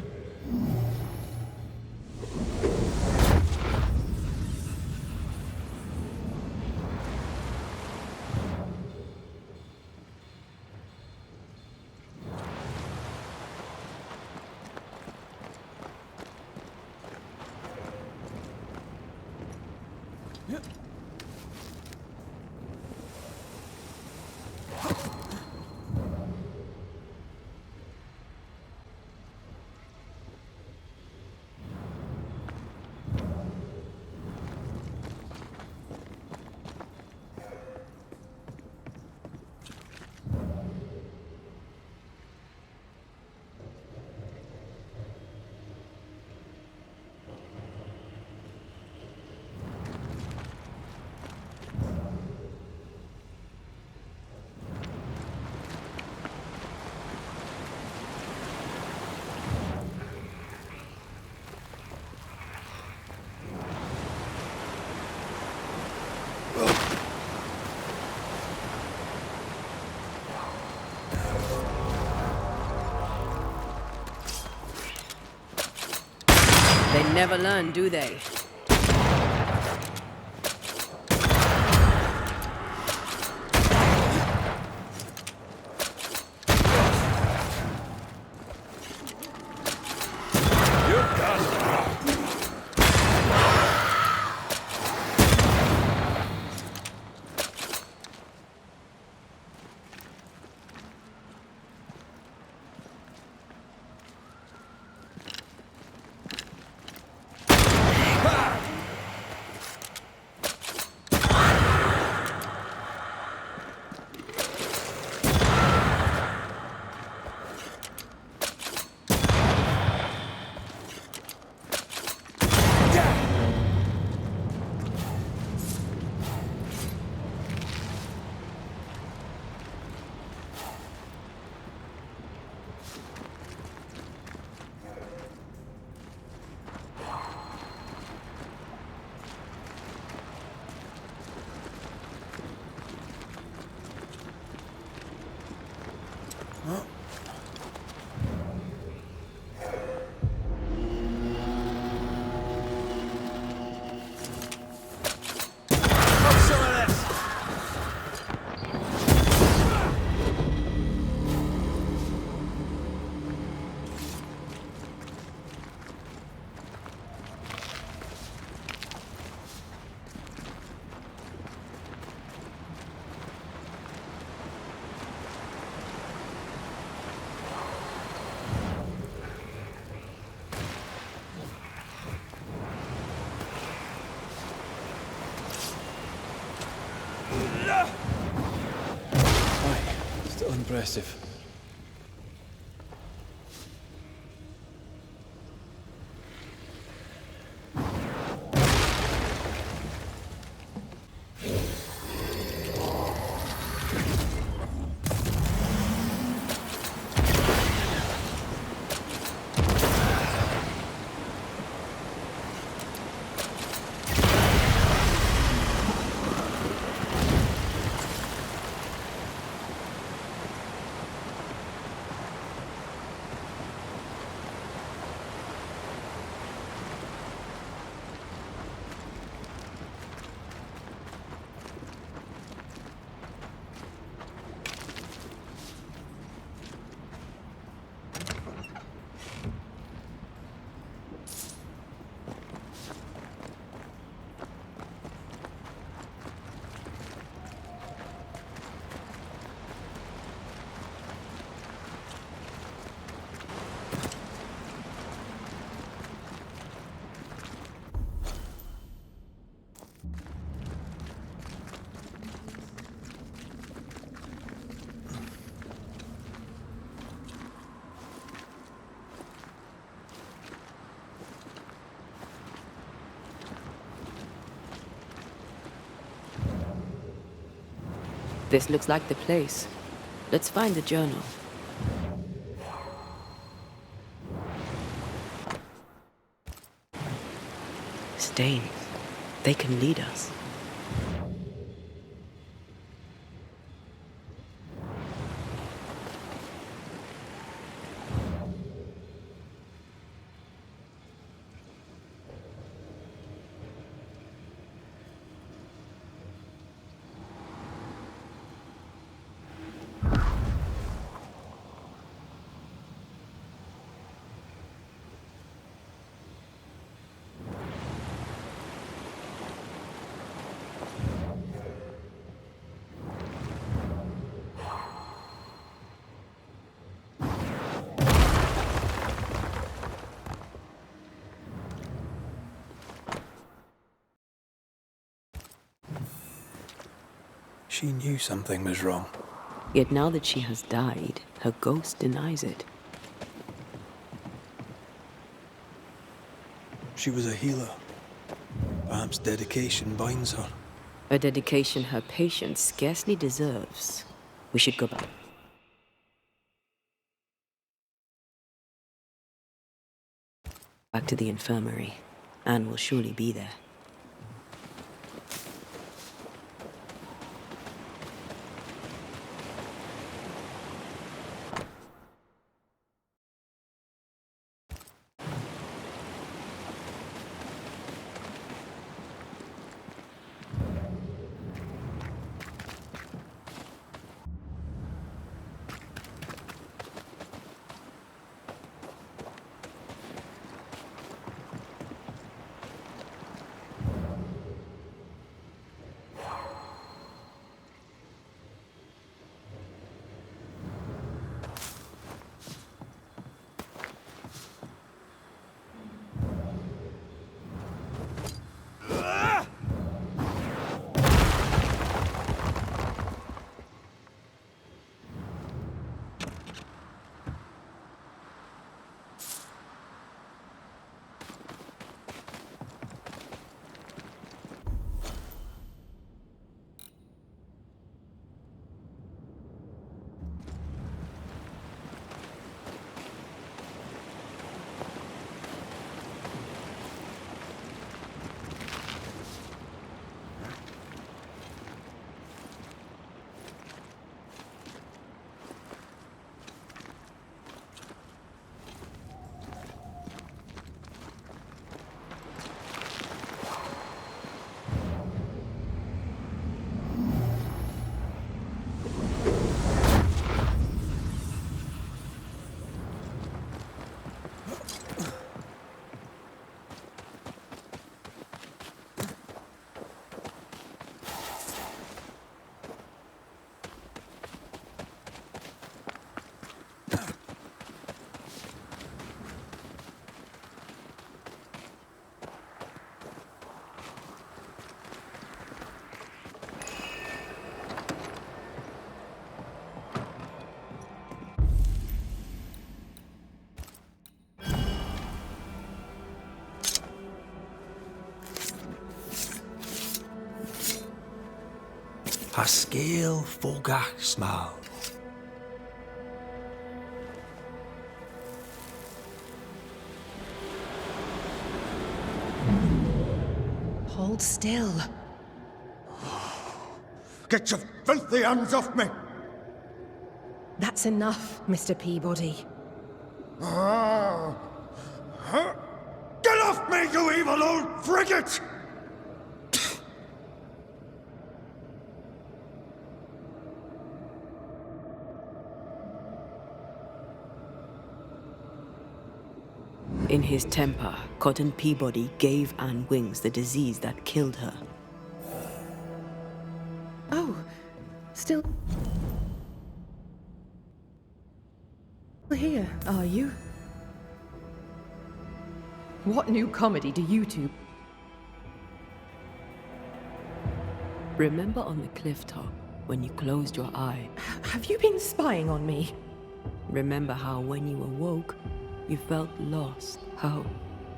Speaker 4: They never learn, do they?
Speaker 9: Impressive.
Speaker 4: This looks like the place. Let's find the journal. Stains. They can lead us.
Speaker 9: She knew something was wrong.
Speaker 4: Yet now that she has died, her ghost denies it.
Speaker 9: She was a healer. Perhaps dedication binds her.
Speaker 4: A dedication her patient scarcely deserves. We should go back. Back to the infirmary. Anne will surely be there.
Speaker 9: A scale fogach smile.
Speaker 14: Hold still.
Speaker 13: Get your filthy hands off me!
Speaker 14: That's enough, Mr. Peabody.
Speaker 13: Get off me, you evil old frigate!
Speaker 4: In his temper, Cotton Peabody gave Anne Wings the disease that killed her.
Speaker 14: Oh, still here, are you? What new comedy do you two?
Speaker 4: Remember on the cliff top when you closed your eye?
Speaker 14: Have you been spying on me?
Speaker 4: Remember how when you awoke, you felt lost? How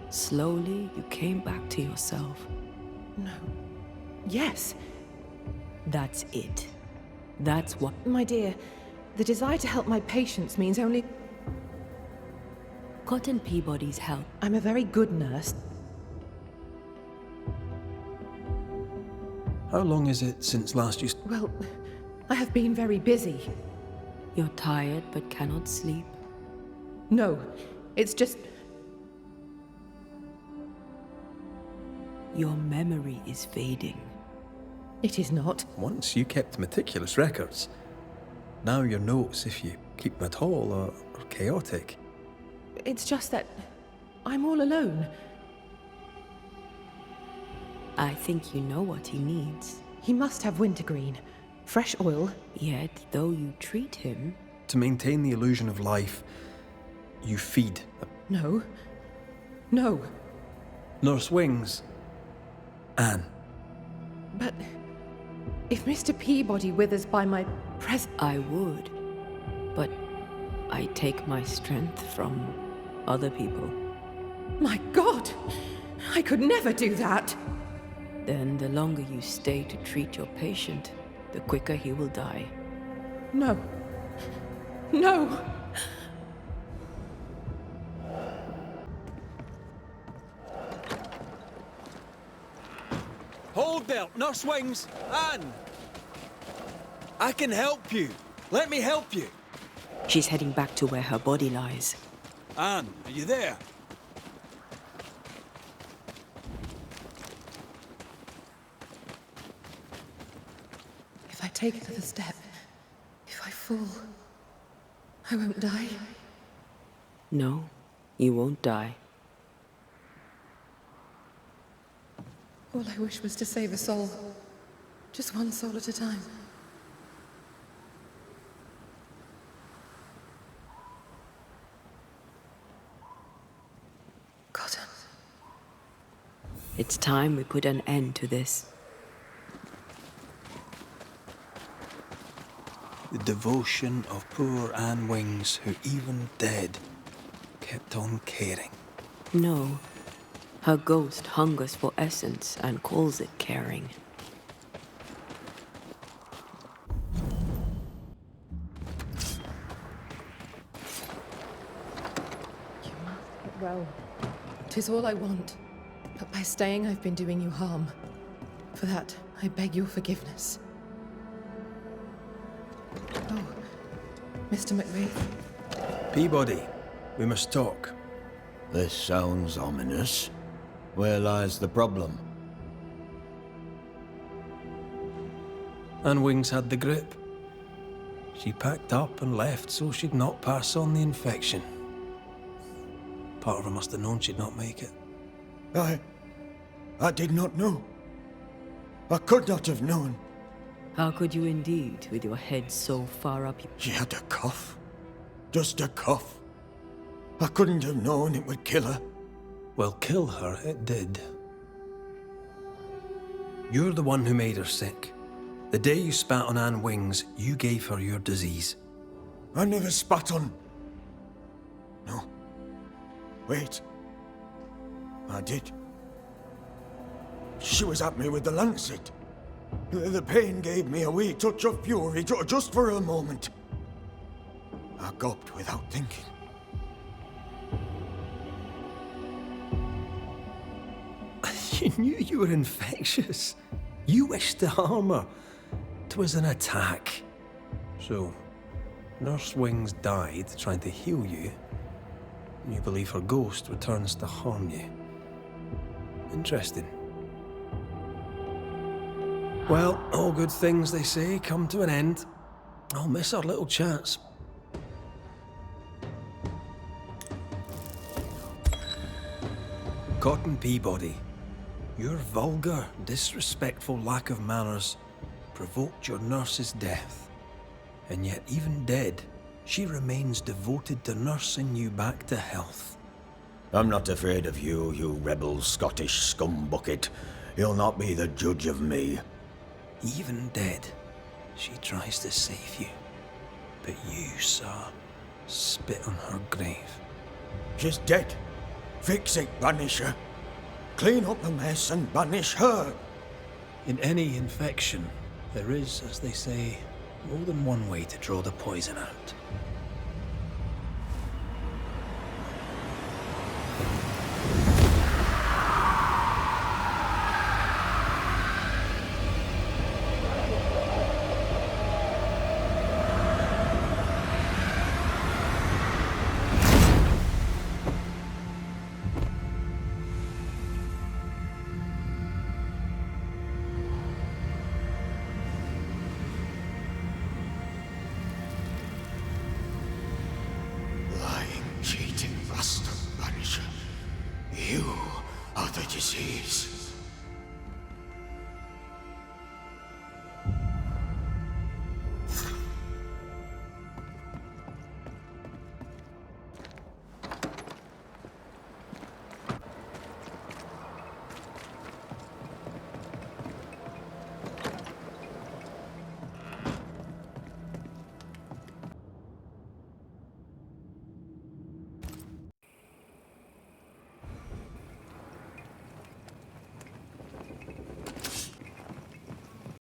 Speaker 4: slowly you came back to yourself?
Speaker 14: No. Yes.
Speaker 4: That's it. That's what...
Speaker 14: My dear, the desire to help my patients means only...
Speaker 4: Cotton Peabody's help.
Speaker 14: I'm a very good nurse.
Speaker 9: How long is it since last you...
Speaker 14: Well, I have been very busy.
Speaker 4: You're tired but cannot sleep?
Speaker 14: No, it's just...
Speaker 4: Your memory is fading.
Speaker 14: It is not.
Speaker 9: Once you kept meticulous records. Now your notes, if you keep them at all, are chaotic.
Speaker 14: It's just that I'm all alone.
Speaker 4: I think you know what he needs.
Speaker 14: He must have wintergreen, fresh oil.
Speaker 4: Yet, though you treat him...
Speaker 9: To maintain the illusion of life, you feed.
Speaker 14: No. No.
Speaker 9: Nurse Wings. Anne.
Speaker 14: But if Mr. Peabody withers by my
Speaker 4: I would. But I take my strength from other people.
Speaker 14: My God! I could never do that!
Speaker 4: Then the longer you stay to treat your patient, the quicker he will die.
Speaker 14: No. No!
Speaker 15: Hold there, Nurse Wings! Anne! I can help you. Let me help you.
Speaker 4: She's heading back to where her body lies.
Speaker 15: Anne, are you there?
Speaker 14: If I take another step, if I fall, I won't die.
Speaker 4: No, you won't die.
Speaker 14: All I wish was to save a soul. Just one soul at a time. Cotton.
Speaker 4: It's time we put an end to this.
Speaker 9: The devotion of poor Anne Wings, who even dead, kept on caring.
Speaker 4: No. Her ghost hungers for essence and calls it caring.
Speaker 14: Well, 'tis all I want. But by staying, I've been doing you harm. For that, I beg your forgiveness. Oh, Mr. McVeigh.
Speaker 9: Peabody, we must talk.
Speaker 13: This sounds ominous. Where lies the problem?
Speaker 9: Anne Wings had the grip. She packed up and left so she'd not pass on the infection. Part of her must have known she'd not make it.
Speaker 13: I did not know. I could not have known.
Speaker 4: How could you indeed, with your head so far up?
Speaker 13: She had a cough. Just a cough. I couldn't have known it would kill her.
Speaker 9: Well, kill her, it did. You're the one who made her sick. The day you spat on Anne Wings, you gave her your disease.
Speaker 13: I never spat on... No. Wait. I did. She was at me with the lancet. The pain gave me a wee touch of fury, just for a moment. I gulped without thinking.
Speaker 9: You knew you were infectious. You wished to harm her. 'Twas an attack. So, Nurse Wings died trying to heal you. You believe her ghost returns to harm you. Interesting. Well, all good things, they say, come to an end. I'll miss our little chats. Cotton Peabody, your vulgar, disrespectful lack of manners provoked your nurse's death. And yet, even dead, she remains devoted to nursing you back to health.
Speaker 13: I'm not afraid of you, you rebel Scottish scumbucket. You'll not be the judge of me.
Speaker 9: Even dead, she tries to save you. But you, sir, spit on her grave.
Speaker 13: She's dead. Fix it, Banisher. Clean up the mess and banish her.
Speaker 9: In any infection, there is, as they say, more than one way to draw the poison out.
Speaker 13: Cheating bastard, Banisher. You are the disease.